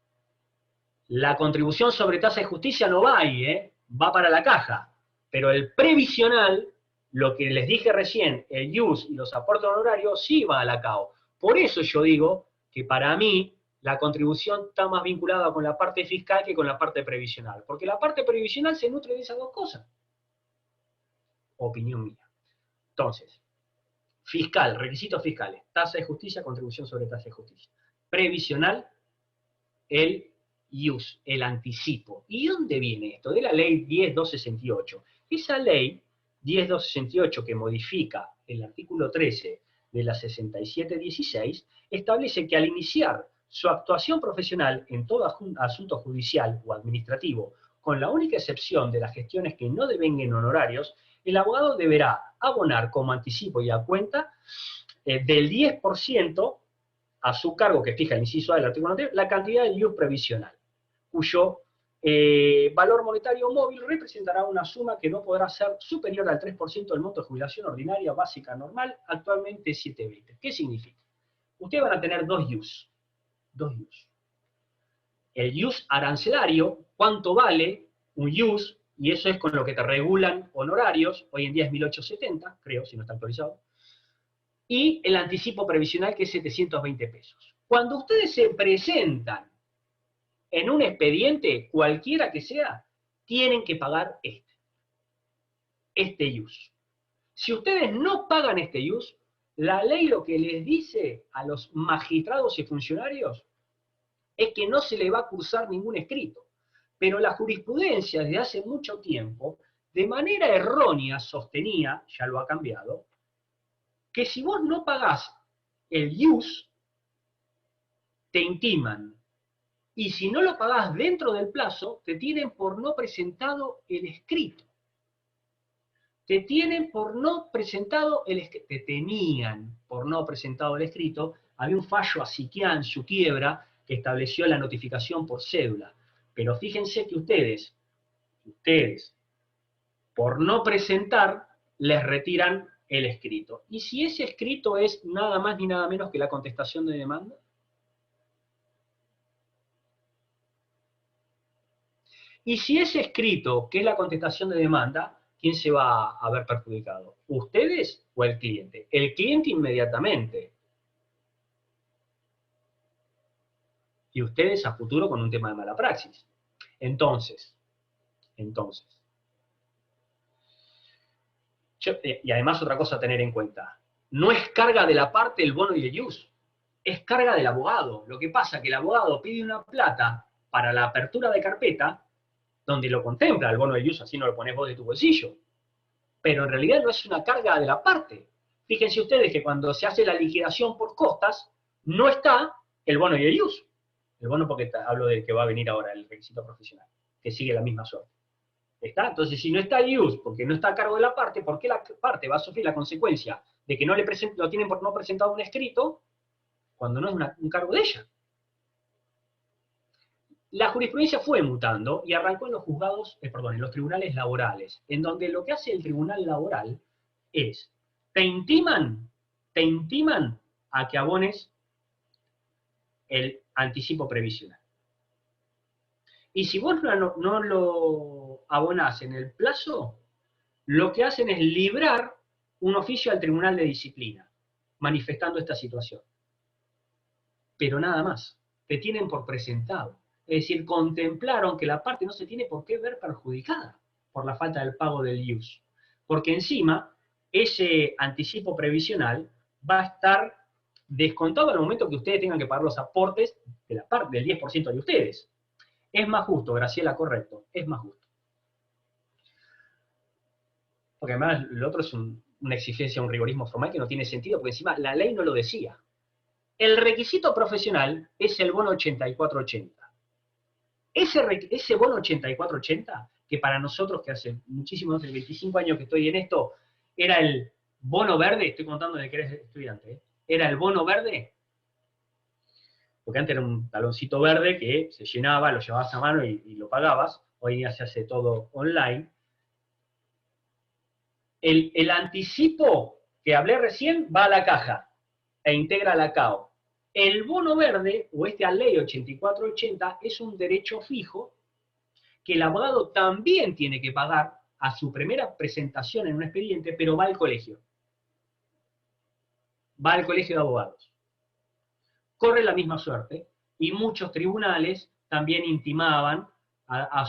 S1: La contribución sobre tasa de justicia no va ahí, va para la caja. Pero el previsional, lo que les dije recién, el IUS y los aportes honorarios, sí va a la CAO. Por eso yo digo que para mí la contribución está más vinculada con la parte fiscal que con la parte previsional. Porque la parte previsional se nutre de esas dos cosas. Opinión mía. Entonces, fiscal, requisitos fiscales, tasa de justicia, contribución sobre tasa de justicia. Previsional, el IUS, el anticipo. ¿Y dónde viene esto? De la ley 10.268. Esa ley 10.268 que modifica el artículo 13 de la 6716, establece que al iniciar su actuación profesional en todo asunto judicial o administrativo, con la única excepción de las gestiones que no devenguen honorarios, el abogado deberá abonar como anticipo y a cuenta del 10% a su cargo, que fija el inciso A del artículo anterior, la cantidad de IUS previsional, cuyo valor monetario móvil representará una suma que no podrá ser superior al 3% del monto de jubilación ordinaria básica normal, actualmente 720. ¿Qué significa? Ustedes van a tener dos IUS. Dos IUS. El IUS arancelario, ¿cuánto vale un IUS? Y eso es con lo que te regulan honorarios, hoy en día es 1870, creo, si no está actualizado. Y el anticipo previsional, que es 720 pesos. Cuando ustedes se presentan en un expediente, cualquiera que sea, tienen que pagar este IUS. Si ustedes no pagan este IUS, la ley lo que les dice a los magistrados y funcionarios es que no se le va a cursar ningún escrito. Pero la jurisprudencia desde hace mucho tiempo, de manera errónea, sostenía, ya lo ha cambiado, que si vos no pagás el IUS, te intiman. Y si no lo pagás dentro del plazo, te tienen por no presentado el escrito. Te tienen por no presentado el escrito. Te tenían por no presentado el escrito. Había un fallo Asiquian en su quiebra que estableció la notificación por cédula. Pero fíjense que ustedes, por no presentar, les retiran el escrito. ¿Y si ese escrito es nada más ni nada menos que la contestación de demanda? Y si ese escrito, que es la contestación de demanda, ¿quién se va a ver perjudicado? ¿Ustedes o el cliente? El cliente inmediatamente. Y ustedes a futuro con un tema de mala praxis. Entonces, y además otra cosa a tener en cuenta, no es carga de la parte el bono y el IUS, es carga del abogado. Lo que pasa es que el abogado pide una plata para la apertura de carpeta, donde lo contempla el bono y el IUS, así no lo pones vos de tu bolsillo. Pero en realidad no es una carga de la parte. Fíjense ustedes que cuando se hace la liquidación por costas, no está el bono y el IUS. El bono porque hablo de que va a venir ahora el requisito profesional, que sigue la misma suerte. ¿Está? Entonces, si no está el IUS, porque no está a cargo de la parte, ¿por qué la parte va a sufrir la consecuencia de que no lo tienen por no presentado un escrito, cuando no es un cargo de ella? la jurisprudencia fue mutando y arrancó en los juzgados, en los tribunales laborales, en donde lo que hace el tribunal laboral es, te intiman a que abones el anticipo previsional. Y si vos no lo abonás en el plazo, lo que hacen es librar un oficio al Tribunal de Disciplina, manifestando esta situación. Pero nada más, te tienen por presentado. Es decir, contemplaron que la parte no se tiene por qué ver perjudicada por la falta del pago del IUS. Porque encima, ese anticipo previsional va a estar descontado en el momento que ustedes tengan que pagar los aportes de la parte del 10% de ustedes. Es más justo, Graciela, correcto, es más justo. Porque además lo otro es una exigencia, un rigorismo formal que no tiene sentido, porque encima la ley no lo decía. El requisito profesional es el bono 8480. Ese bono 8480, que para nosotros, que hace muchísimos, hace 25 años que estoy en esto, era el bono verde, estoy contando de que eres estudiante, era el bono verde, porque antes era un taloncito verde que se llenaba, lo llevabas a mano y lo pagabas, hoy día se hace todo online. El anticipo que hablé recién va a la caja e integra la CAO. El bono verde, o esta ley 8480, es un derecho fijo que el abogado también tiene que pagar a su primera presentación en un expediente, pero va al colegio. Va al colegio de abogados. Corre la misma suerte, y muchos tribunales también intimaban a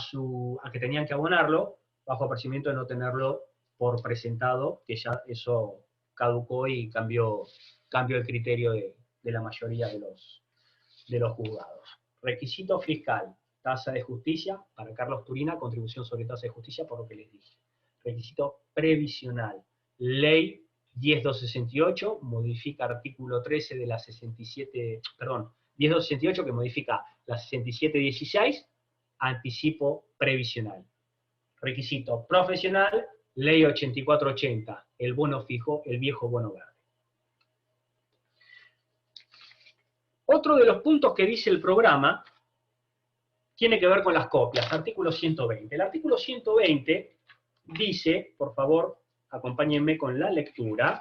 S1: que tenían que abonarlo, bajo apercibimiento de no tenerlo por presentado, que ya eso caducó y cambió el criterio de la mayoría de los juzgados. Requisito fiscal, tasa de justicia, para Carlos Turina, contribución sobre tasa de justicia, por lo que les dije. Requisito previsional, ley 10268, modifica artículo 13 de la 10268 que modifica la 6716, anticipo previsional. Requisito profesional, ley 8480, el bono fijo, el viejo bono verde. Otro de los puntos que dice el programa tiene que ver con las copias, artículo 120. El artículo 120 dice, por favor, acompáñenme con la lectura,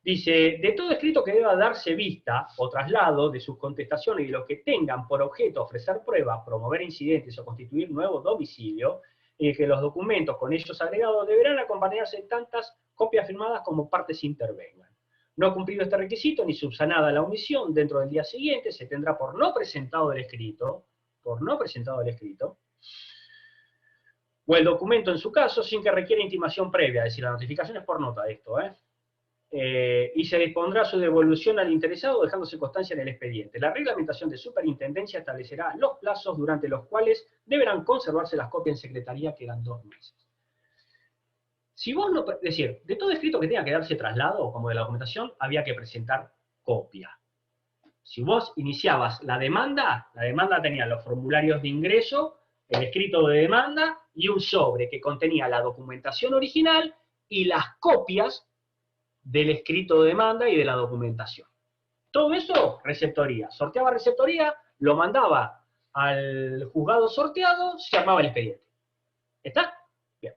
S1: dice, de todo escrito que deba darse vista o traslado de sus contestaciones y de los que tengan por objeto ofrecer pruebas, promover incidentes o constituir nuevo domicilio, y que los documentos con ellos agregados deberán acompañarse de tantas copias firmadas como partes intervengan. No cumplido este requisito, ni subsanada la omisión, dentro del día siguiente se tendrá por no presentado el escrito, o el documento en su caso, sin que requiera intimación previa, es decir, la notificación es por nota de esto, y se dispondrá su devolución al interesado dejándose constancia en el expediente. La reglamentación de superintendencia establecerá los plazos durante los cuales deberán conservarse las copias en secretaría, que dan 2 meses. Si vos no, es decir, de todo escrito que tenga que darse traslado, como de la documentación, había que presentar copia. Si vos iniciabas la demanda tenía los formularios de ingreso, el escrito de demanda y un sobre que contenía la documentación original y las copias del escrito de demanda y de la documentación. Todo eso, receptoría. Sorteaba receptoría, lo mandaba al juzgado sorteado, se armaba el expediente. ¿Está? Bien.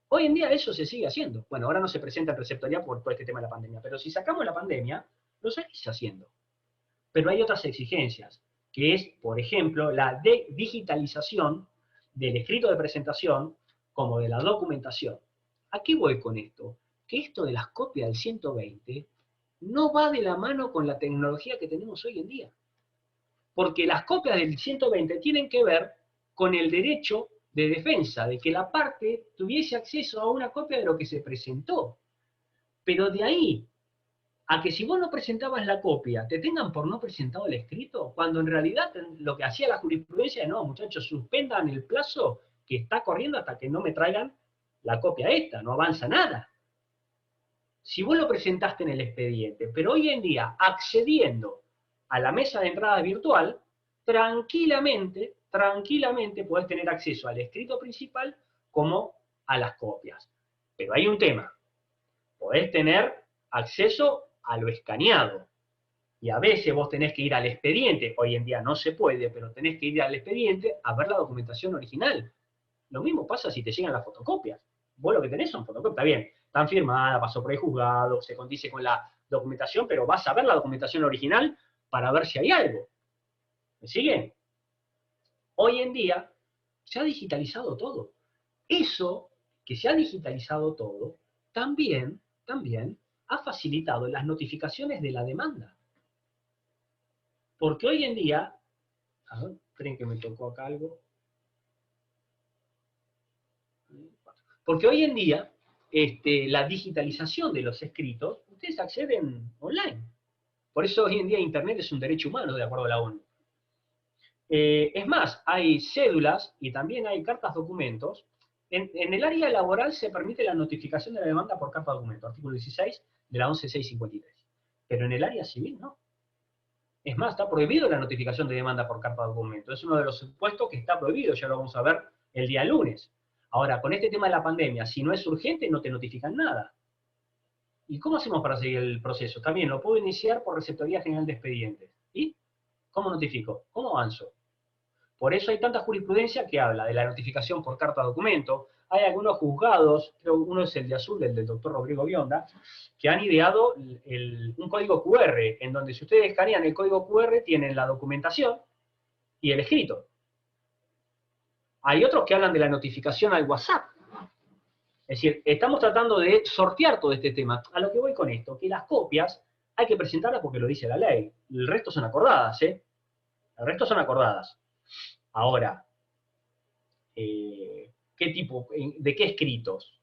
S1: Hoy en día eso se sigue haciendo. Bueno, ahora no se presenta en receptoría por todo este tema de la pandemia, pero si sacamos la pandemia, lo seguís haciendo. Pero hay otras exigencias, que es, por ejemplo, la digitalización del escrito de presentación como de la documentación. ¿A qué voy con esto? Que esto de las copias del 120 no va de la mano con la tecnología que tenemos hoy en día. Porque las copias del 120 tienen que ver con el derecho de defensa, de que la parte tuviese acceso a una copia de lo que se presentó. Pero de ahí a que si vos no presentabas la copia, te tengan por no presentado el escrito, cuando en realidad lo que hacía la jurisprudencia es, no, muchachos, suspendan el plazo que está corriendo hasta que no me traigan la copia esta, no avanza nada. Si vos lo presentaste en el expediente, pero hoy en día, accediendo a la mesa de entrada virtual, tranquilamente podés tener acceso al escrito principal como a las copias. Pero hay un tema, podés tener acceso a lo escaneado, Y a veces vos tenés que ir al expediente, hoy en día no se puede, pero tenés que ir al expediente a ver la documentación original. Lo mismo pasa si te llegan las fotocopias. Vos lo que tenés son fotocopias, está bien, están firmadas, pasó por el juzgado, se condice con la documentación, pero vas a ver la documentación original para ver si hay algo. ¿Me siguen? Hoy en día se ha digitalizado todo. Eso que se ha digitalizado todo, también ha facilitado las notificaciones de la demanda. Porque hoy en día, a ver, esperen que me tocó acá algo. Porque hoy en día, la digitalización de los escritos, ustedes acceden online. Por eso hoy en día Internet es un derecho humano, de acuerdo a la ONU. Es más, hay cédulas y también hay cartas documentos. En el área laboral se permite la notificación de la demanda por carta documento, artículo 16 de la 11653. Pero en el área civil no. Es más, está prohibido la notificación de demanda por carta documento. Es uno de los supuestos que está prohibido, ya lo vamos a ver el día lunes. Ahora, con este tema de la pandemia, si no es urgente, no te notifican nada. ¿Y cómo hacemos para seguir el proceso? También lo puedo iniciar por Receptoría General de Expedientes. ¿Y cómo notifico? ¿Cómo avanzo? Por eso hay tanta jurisprudencia que habla de la notificación por carta documento. Hay algunos juzgados, creo uno es el de Azul, el del doctor Rodrigo Bionda, que han ideado un código QR, en donde si ustedes escanean el código QR, tienen la documentación y el escrito. Hay otros que hablan de la notificación al WhatsApp. Es decir, estamos tratando de sortear todo este tema. A lo que voy con esto, que las copias hay que presentarlas porque lo dice la ley. El resto son acordadas, ¿eh? El resto son acordadas. Ahora, ¿qué tipo, de qué escritos?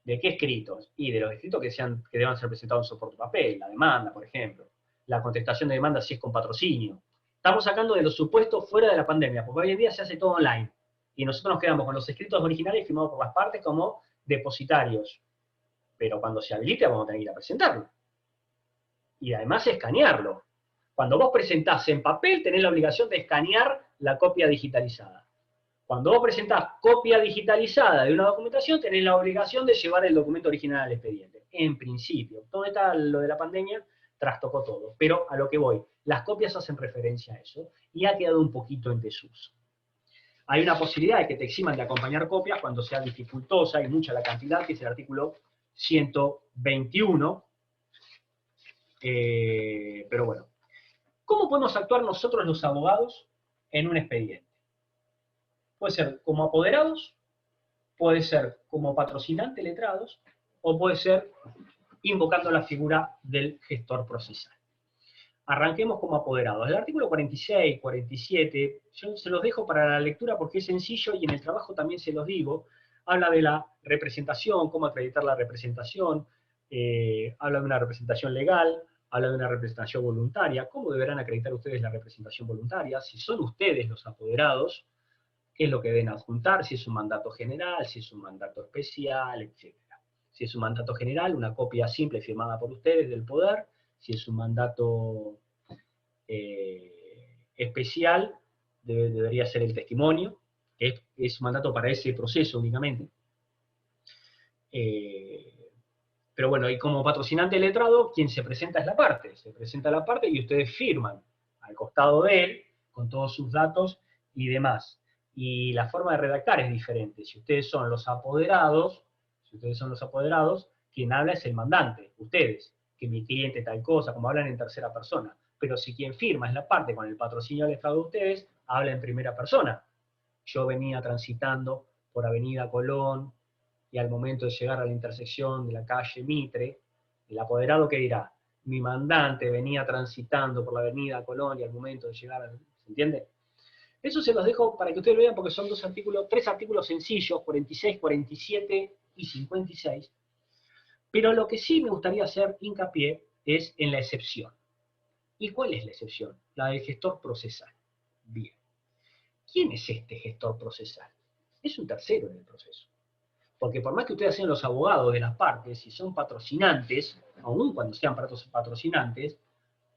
S1: ¿De qué escritos? Y de los escritos que deban ser presentados en soporte papel, la demanda, por ejemplo, la contestación de demanda si es con patrocinio. Estamos sacando de los supuestos fuera de la pandemia, porque hoy en día se hace todo online. Y nosotros nos quedamos con los escritos originales firmados por las partes como depositarios. Pero cuando se habilite vamos a tener que ir a presentarlo. Y además escanearlo. Cuando vos presentás en papel, tenés la obligación de escanear la copia digitalizada. Cuando vos presentás copia digitalizada de una documentación, tenés la obligación de llevar el documento original al expediente. En principio. Todo está lo de la pandemia, trastocó todo. Pero a lo que voy, las copias hacen referencia a eso y ha quedado un poquito en desuso. Hay una posibilidad de que te eximan de acompañar copias cuando sea dificultosa y mucha la cantidad, que es el artículo 121. Pero bueno. ¿Cómo podemos actuar nosotros los abogados en un expediente? Puede ser como apoderados, puede ser como patrocinante letrados, o puede ser invocando la figura del gestor procesal. Arranquemos como apoderados. El artículo 46, 47, yo se los dejo para la lectura porque es sencillo y en el trabajo también se los digo. Habla de la representación, cómo acreditar la representación, habla de una representación legal, habla de una representación voluntaria. ¿Cómo deberán acreditar ustedes la representación voluntaria? Si son ustedes los apoderados, ¿qué es lo que deben adjuntar? Si es un mandato general, si es un mandato especial, etc. Si es un mandato general, una copia simple firmada por ustedes del poder. Si es un mandato especial, debería ser el testimonio, que es un mandato para ese proceso únicamente. Pero bueno, y como patrocinante letrado, quien se presenta es la parte. Se presenta la parte y ustedes firman al costado de él, con todos sus datos y demás. Y la forma de redactar es diferente. Si ustedes son los apoderados, quien habla es el mandante, ustedes, que mi cliente tal cosa, como hablan en tercera persona. Pero si quien firma es la parte con el patrocinio letrado de ustedes, habla en primera persona. Yo venía transitando por Avenida Colón, y al momento de llegar a la intersección de la calle Mitre, el apoderado ¿qué dirá? Mi mandante venía transitando por la avenida Colón y al momento de llegar a... ¿Se entiende? Eso se los dejo para que ustedes lo vean porque son tres artículos sencillos, 46, 47 y 56. Pero lo que sí me gustaría hacer hincapié es en la excepción. ¿Y cuál es la excepción? La del gestor procesal. Bien. ¿Quién es este gestor procesal? Es un tercero en el proceso. Porque por más que ustedes sean los abogados de las partes, si son patrocinantes, aun cuando sean patrocinantes,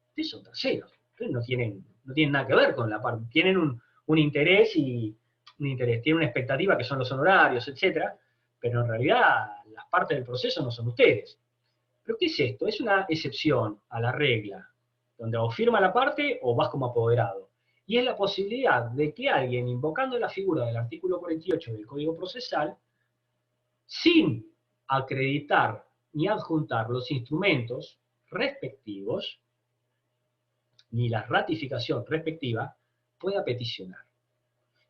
S1: ustedes son terceros. Ustedes no tienen nada que ver con la parte. Tienen un interés, tienen una expectativa que son los honorarios, etc. Pero en realidad las partes del proceso no son ustedes. ¿Pero qué es esto? Es una excepción a la regla donde o firma la parte o vas como apoderado. Y es la posibilidad de que alguien, invocando la figura del artículo 48 del Código Procesal, sin acreditar ni adjuntar los instrumentos respectivos, ni la ratificación respectiva, pueda peticionar.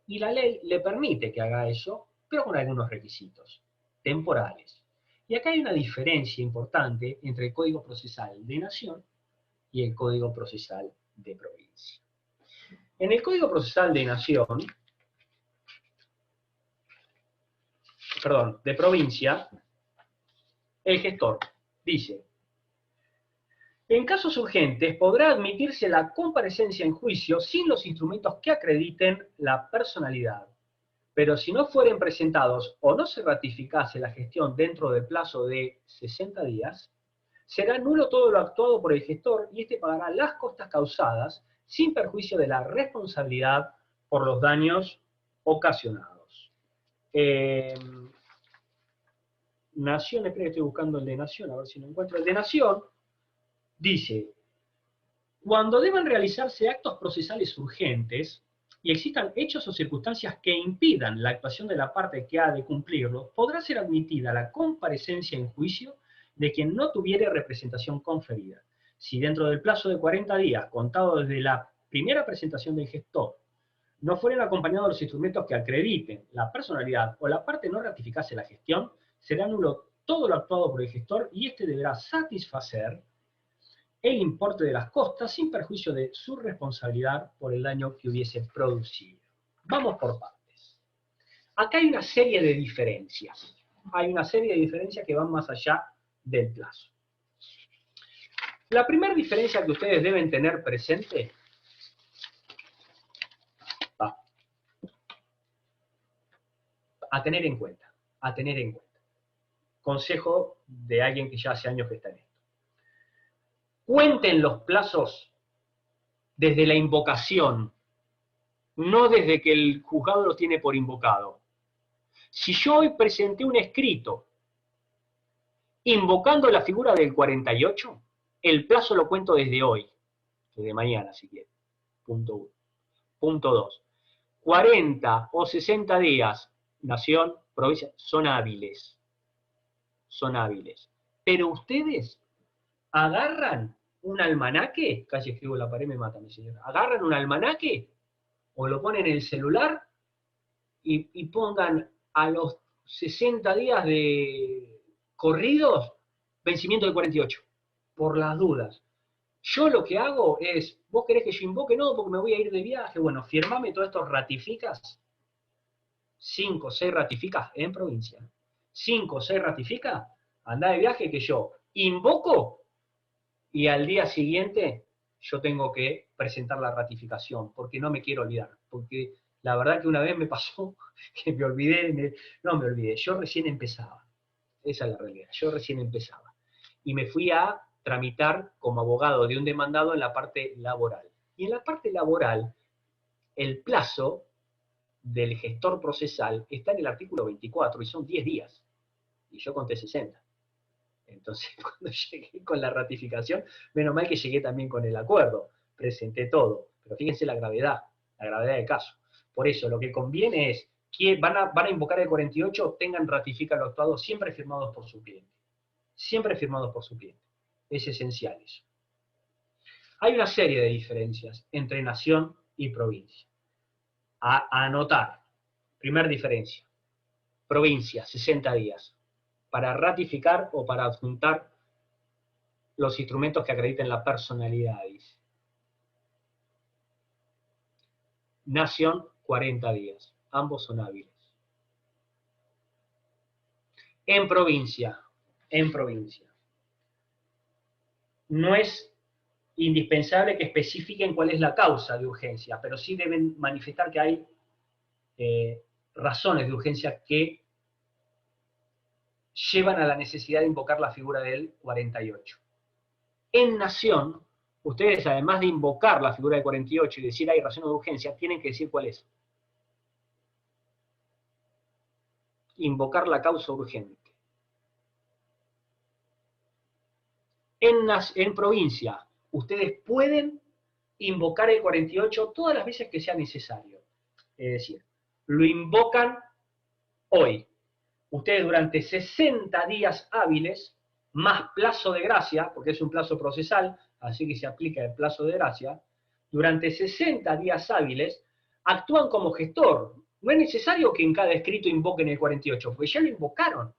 S1: Y la ley le permite que haga eso, pero con algunos requisitos temporales. Y acá hay una diferencia importante entre el Código Procesal de Nación y el Código Procesal de Provincia. En el Código Procesal de Nación, de provincia, el gestor dice: en casos urgentes podrá admitirse la comparecencia en juicio sin los instrumentos que acrediten la personalidad, pero si no fueren presentados o no se ratificase la gestión dentro del plazo de 60 días, será nulo todo lo actuado por el gestor y éste pagará las costas causadas sin perjuicio de la responsabilidad por los daños ocasionados. Nación, espera que estoy buscando el de Nación, a ver si lo encuentro. El de Nación dice: cuando deban realizarse actos procesales urgentes y existan hechos o circunstancias que impidan la actuación de la parte que ha de cumplirlo, podrá ser admitida la comparecencia en juicio de quien no tuviere representación conferida. Si dentro del plazo de 40 días, contado desde la primera presentación del gestor, no fueren acompañados los instrumentos que acrediten la personalidad o la parte no ratificase la gestión, será nulo todo lo actuado por el gestor y éste deberá satisfacer el importe de las costas sin perjuicio de su responsabilidad por el daño que hubiese producido. Vamos por partes. Acá hay una serie de diferencias. Hay una serie de diferencias que van más allá del plazo. La primera diferencia que ustedes deben tener presente a tener en cuenta. Consejo de alguien que ya hace años que está en esto. Cuenten los plazos desde la invocación, no desde que el juzgado lo tiene por invocado. Si yo hoy presenté un escrito invocando la figura del 48, el plazo lo cuento desde hoy, desde mañana si quieren. Punto 1. Punto 2. 40 o 60 días, nación, provincia, son hábiles. Son hábiles. Pero ustedes agarran un almanaque, casi escribo en la pared, me mata mi señora, agarran un almanaque o lo ponen en el celular y pongan a los 60 días de corridos vencimiento del 48, por las dudas. Yo lo que hago es, ¿vos querés que yo invoque? No, porque me voy a ir de viaje. Bueno, firmame todo esto, ratificas. 5 o 6 ratificas en provincia. 5 o 6 ratificas, andá de viaje que yo invoco y al día siguiente yo tengo que presentar la ratificación, porque no me quiero olvidar. Porque la verdad que una vez me pasó que me olvidé, no me olvidé, yo recién empezaba. Esa es la realidad, yo recién empezaba. Y me fui a tramitar como abogado de un demandado en la parte laboral. Y en la parte laboral, el plazo del gestor procesal está en el artículo 24 y son 10 días. Y yo conté 60. Entonces, cuando llegué con la ratificación, menos mal que llegué también con el acuerdo, presenté todo. Pero fíjense la gravedad del caso. Por eso, lo que conviene es que van a invocar el 48, tengan ratifican lo actuado, siempre firmados por su cliente. Siempre firmados por su cliente. Es esencial eso. Hay una serie de diferencias entre nación y provincia. A anotar. Primera diferencia. Provincia, 60 días. Para ratificar o para adjuntar los instrumentos que acrediten la personalidad, dice. Nación, 40 días. Ambos son hábiles. En provincia, no es indispensable que especifiquen cuál es la causa de urgencia, pero sí deben manifestar que hay razones de urgencia que llevan a la necesidad de invocar la figura del 48. En nación, ustedes además de invocar la figura del 48 y decir hay razones de urgencia, tienen que decir cuál es. Invocar la causa urgente. En provincia, ustedes pueden invocar el 48 todas las veces que sea necesario. Es decir, lo invocan hoy. Ustedes durante 60 días hábiles, más plazo de gracia, porque es un plazo procesal, así que se aplica el plazo de gracia, durante 60 días hábiles, actúan como gestor. No es necesario que en cada escrito invoquen el 48, porque ya lo invocaron.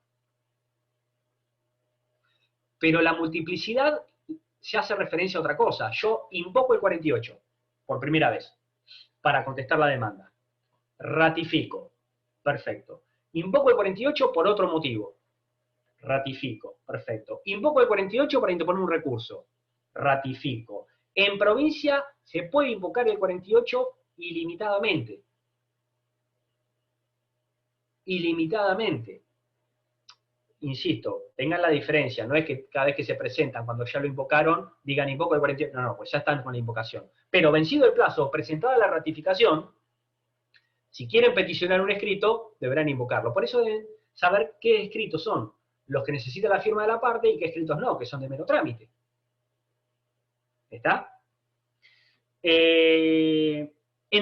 S1: Pero la multiplicidad se hace referencia a otra cosa. Yo invoco el 48 por primera vez para contestar la demanda. Ratifico. Perfecto. Invoco el 48 por otro motivo. Ratifico. Perfecto. Invoco el 48 para interponer un recurso. Ratifico. En provincia se puede invocar el 48 ilimitadamente. Ilimitadamente. Insisto, tengan la diferencia, no es que cada vez que se presentan, cuando ya lo invocaron, digan invoco el 48, no, pues ya están con la invocación. Pero vencido el plazo, presentada la ratificación, si quieren peticionar un escrito, deberán invocarlo. Por eso deben saber qué escritos son los que necesitan la firma de la parte y qué escritos no, que son de mero trámite. ¿Está? En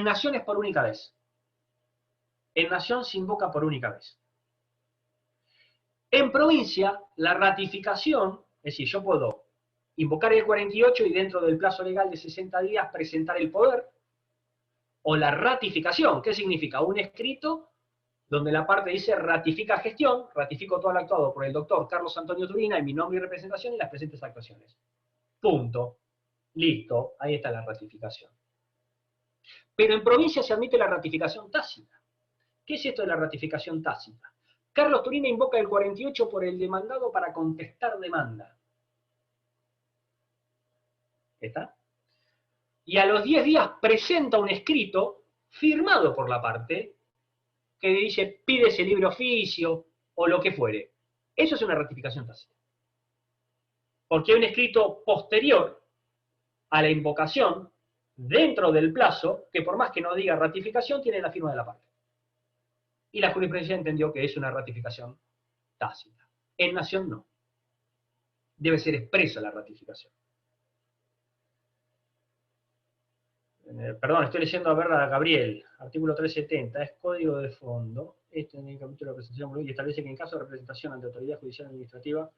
S1: nación es por única vez. En nación se invoca por única vez. En provincia, la ratificación, es decir, yo puedo invocar el 48 y dentro del plazo legal de 60 días presentar el poder, o la ratificación, ¿qué significa? Un escrito donde la parte dice ratifica gestión, ratifico todo lo actuado por el doctor Carlos Antonio Turina en mi nombre y representación y las presentes actuaciones. Punto. Listo, ahí está la ratificación. Pero en provincia se admite la ratificación tácita. ¿Qué es esto de la ratificación tácita? Carlos Turina invoca el 48 por el demandado para contestar demanda. ¿Está? Y a los 10 días presenta un escrito firmado por la parte que dice pide ese libre oficio o lo que fuere. Eso es una ratificación tácita. Porque hay un escrito posterior a la invocación dentro del plazo que por más que no diga ratificación tiene la firma de la parte. Y la jurisprudencia entendió que es una ratificación tácita. En nación no. Debe ser expresa la ratificación. Perdón, estoy leyendo a ver a Gabriel. Artículo 370, es código de fondo. Este en el capítulo de representación y establece que en caso de representación ante autoridad judicial administrativa,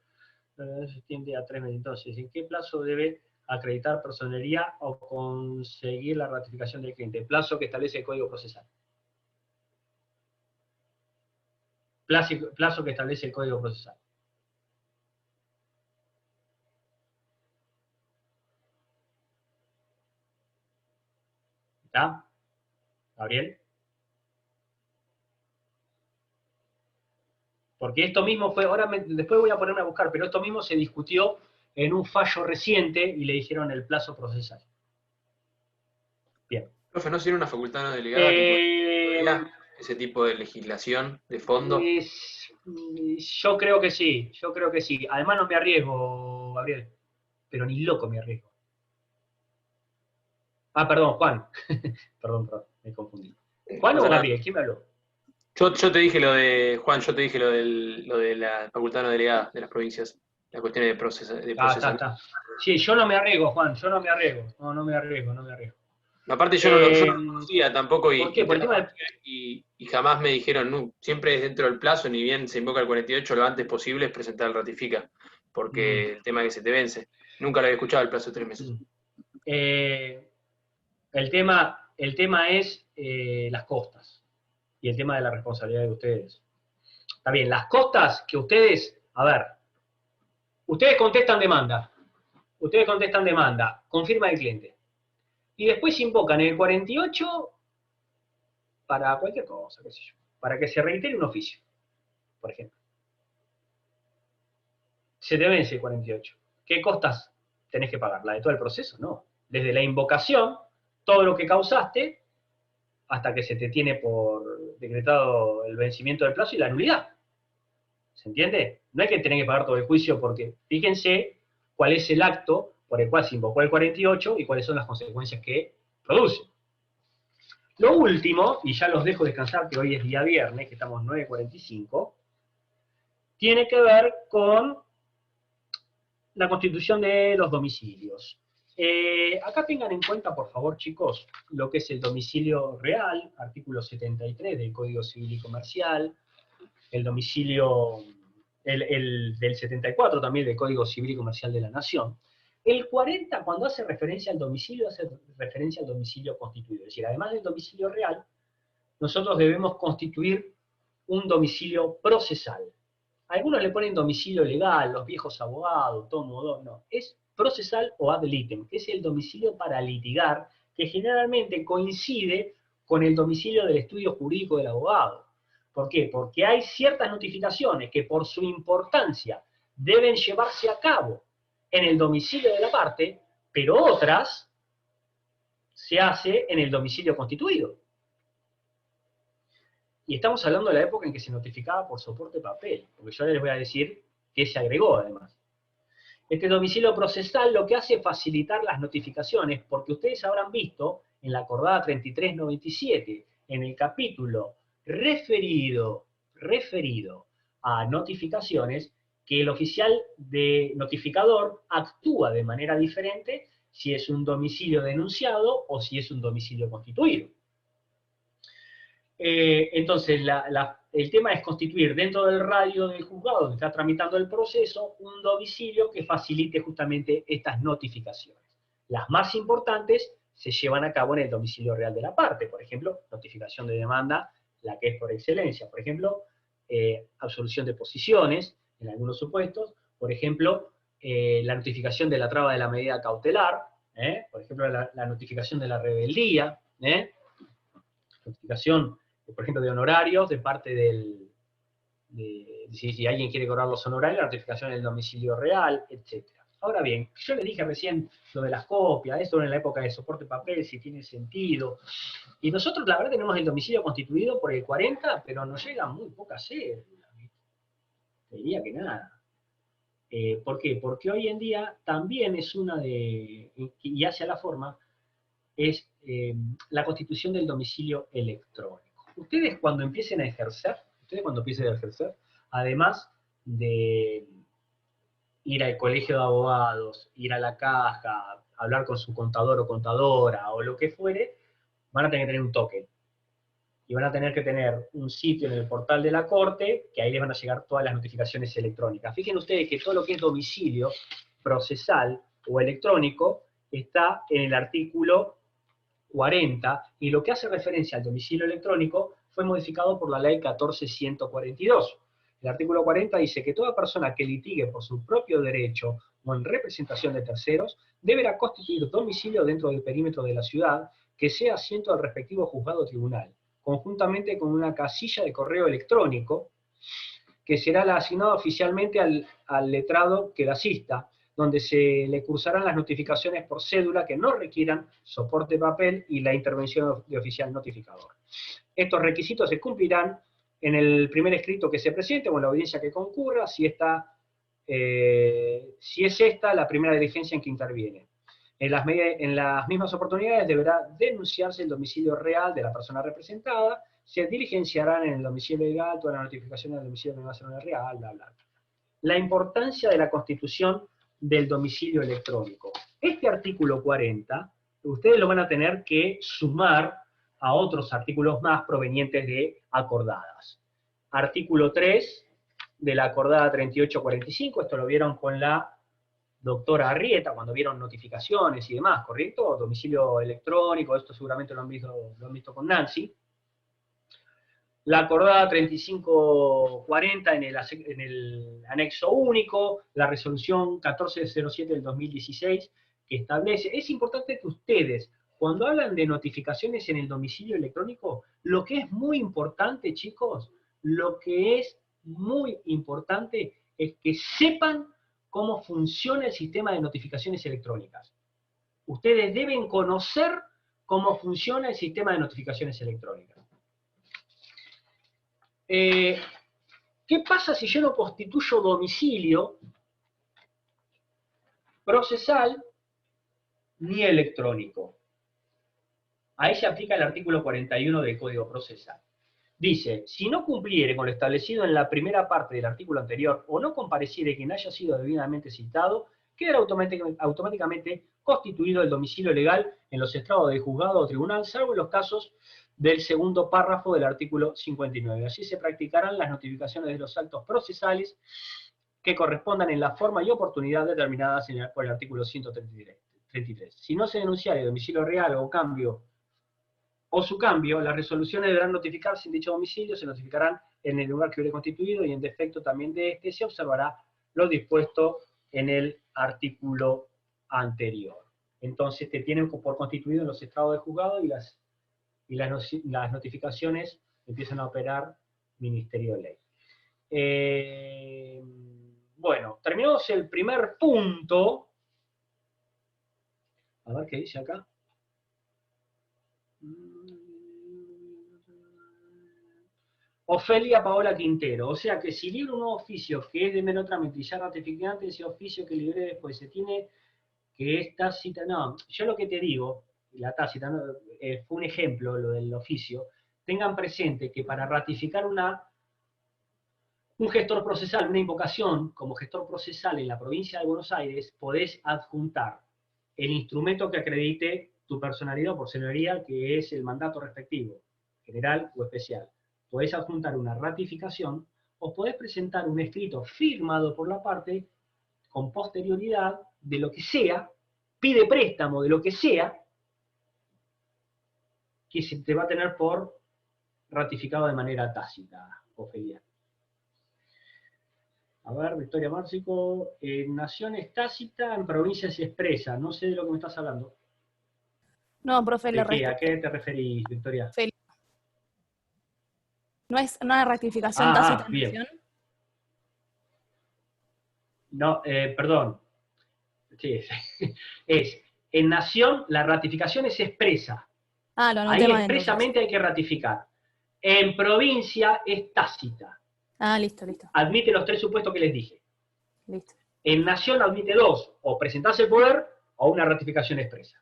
S1: se extiende a 3 meses. Entonces, ¿en qué plazo debe acreditar personería o conseguir la ratificación del cliente? Plazo que establece el Código Procesal. Plazo que establece el Código Procesal. ¿Está? ¿Gabriel? Porque esto mismo fue, después voy a ponerme a buscar, pero esto mismo se discutió en un fallo reciente y le dijeron el plazo procesal. Bien.
S5: Profe, ¿no sería una facultad no delegada ese tipo de legislación de fondo?
S1: Yo creo que sí, Además no me arriesgo, Gabriel, pero ni loco me arriesgo. Ah, perdón, Juan. perdón, me confundí. ¿Juan o Gabriel? ¿Quién me habló?
S5: Yo te dije lo de, Juan, lo de la facultad no delegada de las provincias, las cuestiones de procesamiento.
S1: Está. Sí, yo no me arriesgo, Juan, yo no me arriesgo. No me arriesgo.
S5: Aparte yo no lo conocía tampoco
S1: ¿por qué?
S5: y jamás me dijeron, no, siempre es dentro del plazo, ni bien se invoca el 48, lo antes posible es presentar el ratifica, porque el tema es que se te vence. Nunca lo había escuchado el plazo de 3 meses.
S1: El tema es las costas y el tema de la responsabilidad de ustedes. Está bien, las costas que ustedes, ustedes contestan demanda, confirma el cliente. Y después invocan el 48 para cualquier cosa, qué sé yo, para que se reitere un oficio, por ejemplo. Se te vence el 48. ¿Qué costas tenés que pagar? ¿La de todo el proceso? No. Desde la invocación, todo lo que causaste, hasta que se te tiene por decretado el vencimiento del plazo y la nulidad. ¿Se entiende? No hay que tener que pagar todo el juicio porque fíjense cuál es el acto por el cual se invocó el 48 y cuáles son las consecuencias que produce. Lo último, y ya los dejo descansar, que hoy es día viernes, que estamos 9:45, tiene que ver con la constitución de los domicilios. Acá tengan en cuenta, por favor, chicos, lo que es el domicilio real, artículo 73 del Código Civil y Comercial, el domicilio, el del 74 también del Código Civil y Comercial de la Nación. El 40, cuando hace referencia al domicilio, hace referencia al domicilio constituido. Es decir, además del domicilio real, nosotros debemos constituir un domicilio procesal. Algunos le ponen domicilio legal, los viejos abogados, tomo 2, no. Es procesal o ad litem, que es el domicilio para litigar, que generalmente coincide con el domicilio del estudio jurídico del abogado. ¿Por qué? Porque hay ciertas notificaciones que por su importancia deben llevarse a cabo en el domicilio de la parte, pero otras se hace en el domicilio constituido. Y estamos hablando de la época en que se notificaba por soporte papel, porque yo les voy a decir que se agregó además. Este domicilio procesal lo que hace es facilitar las notificaciones, porque ustedes habrán visto en la acordada 3397, en el capítulo referido a notificaciones, que el oficial de notificador actúa de manera diferente si es un domicilio denunciado o si es un domicilio constituido. Entonces, el tema es constituir dentro del radio del juzgado donde está tramitando el proceso un domicilio que facilite justamente estas notificaciones. Las más importantes se llevan a cabo en el domicilio real de la parte, por ejemplo, notificación de demanda, la que es por excelencia, por ejemplo, absolución de posiciones, en algunos supuestos, por ejemplo, la notificación de la traba de la medida cautelar, por ejemplo, la notificación de la rebeldía, notificación, por ejemplo, de honorarios de parte si alguien quiere cobrar los honorarios, la notificación del domicilio real, etc. Ahora bien, yo les dije recién lo de las copias, esto en la época de soporte papel, si tiene sentido. Y nosotros, la verdad, tenemos el domicilio constituido por el 40, pero nos llegan muy pocas cédulas. Te diría que nada. ¿Por qué? Porque hoy en día también es y hacia la forma, es la constitución del domicilio electrónico. Ustedes cuando empiecen a ejercer, además de ir al colegio de abogados, ir a la caja, hablar con su contador o contadora, o lo que fuere, van a tener que tener un token. Y van a tener que tener un sitio en el portal de la Corte, que ahí les van a llegar todas las notificaciones electrónicas. Fíjense ustedes que todo lo que es domicilio procesal o electrónico está en el artículo 40, y lo que hace referencia al domicilio electrónico fue modificado por la ley 14.142. El artículo 40 dice que toda persona que litigue por su propio derecho o en representación de terceros deberá constituir domicilio dentro del perímetro de la ciudad que sea asiento del respectivo juzgado o tribunal, conjuntamente con una casilla de correo electrónico que será la asignada oficialmente al letrado que la asista, donde se le cursarán las notificaciones por cédula que no requieran soporte de papel y la intervención de oficial notificador. Estos requisitos se cumplirán en el primer escrito que se presente o en la audiencia que concurra, si es esta la primera diligencia en que interviene. En las mismas oportunidades deberá denunciarse el domicilio real de la persona representada, se diligenciarán en el domicilio legal todas las notificaciones del domicilio de nacional real, bla, bla. La importancia de la constitución del domicilio electrónico. Este artículo 40, ustedes lo van a tener que sumar a otros artículos más provenientes de acordadas. Artículo 3 de la acordada 3845, esto lo vieron con la doctora Arrieta cuando vieron notificaciones y demás, ¿correcto? Domicilio electrónico, esto seguramente lo han visto con Nancy. La acordada 3540 en el anexo único, la resolución 1407 del 2016 que establece. Es importante que ustedes, cuando hablan de notificaciones en el domicilio electrónico, lo que es muy importante, chicos, lo que es muy importante es que sepan cómo funciona el sistema de notificaciones electrónicas. Ustedes deben conocer cómo funciona el sistema de notificaciones electrónicas. ¿Qué pasa si yo no constituyo domicilio procesal ni electrónico? Ahí se aplica el artículo 41 del Código Procesal. Dice, si no cumpliere con lo establecido en la primera parte del artículo anterior o no compareciere quien haya sido debidamente citado, queda automáticamente constituido el domicilio legal en los estrados de juzgado o tribunal, salvo en los casos del segundo párrafo del artículo 59. Así se practicarán las notificaciones de los actos procesales que correspondan en la forma y oportunidad determinadas por el artículo 133. Si no se denunciara el domicilio real o su cambio, las resoluciones deberán notificarse en dicho domicilio, se notificarán en el lugar que hubiera constituido y en defecto también de este se observará lo dispuesto en el artículo anterior. Entonces te tienen por constituido en los estrados de juzgado y las notificaciones empiezan a operar Ministerio de Ley. Bueno, terminamos el primer punto. A ver qué dice acá. Ofelia Paola Quintero. O sea que si libro un nuevo oficio que es de menor trámite y ya ratificante, ese oficio que libré después se tiene que es tácita. No, yo lo que te digo, la tácita, ¿no? Fue un ejemplo, lo del oficio. Tengan presente que para ratificar un gestor procesal, una invocación como gestor procesal en la provincia de Buenos Aires, podés adjuntar el instrumento que acredite tu personalidad o personería, que es el mandato respectivo, general o especial. Podés adjuntar una ratificación o podés presentar un escrito firmado por la parte con posterioridad de lo que sea, pide préstamo de lo que sea, que se te va a tener por ratificado de manera tácita, Ofelia. A ver, Victoria Márcico, en naciones tácita, en provincias expresa. No sé de lo que me estás hablando.
S6: No, profe,
S1: ¿A qué te referís, Victoria?
S6: ¿No es una ratificación tácita en
S1: bien.
S6: nación?
S1: No, perdón. Sí, en nación la ratificación es expresa.
S6: Ah, lo anoté
S1: ahí
S6: mal,
S1: expresamente
S6: entonces.
S1: hay que ratificar. En provincia es tácita.
S6: Ah, listo.
S1: Admite los 3 supuestos que les dije.
S6: Listo.
S1: En nación admite 2, o presentarse el poder o una ratificación expresa.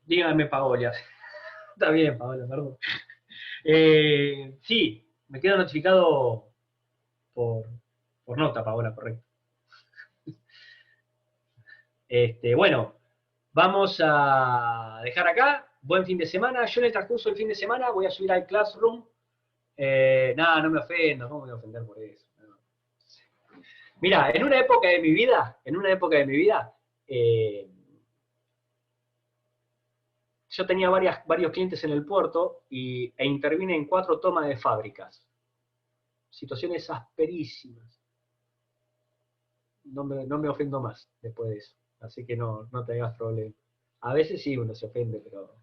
S1: Dígame, Paola. Está bien, Paola, perdón. Sí, me quedo notificado por nota, Paola, correcto. Bueno, vamos a dejar acá. Buen fin de semana. Yo en el transcurso del fin de semana voy a subir al Classroom. No me ofendo, ¿cómo me voy a ofender por eso? No. Mira, en una época de mi vida, yo tenía varios clientes en el puerto e intervine en 4 tomas de fábricas. Situaciones asperísimas. No me ofendo más después de eso. Así que no te hagas problema. A veces sí uno se ofende, pero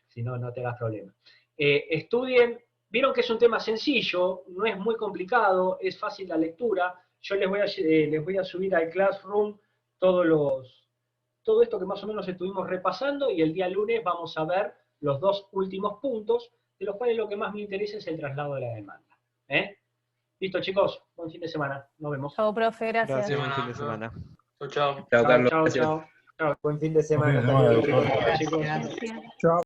S1: si no, no te hagas problema. Estudien. Vieron que es un tema sencillo, no es muy complicado, es fácil la lectura. Yo les voy a subir al Classroom todo esto que más o menos estuvimos repasando, y el día lunes vamos a ver los 2 últimos puntos, de los cuales lo que más me interesa es el traslado de la demanda. Listo, chicos, buen fin de semana. Nos vemos.
S6: Chau, profe, gracias.
S7: Gracias, buen fin de semana.
S5: Chao.
S3: Chao, Carlos.
S1: Chao.
S7: Buen fin de semana.
S4: Buen fin de semana,
S1: Chicos.
S6: Gracias.
S7: Chao.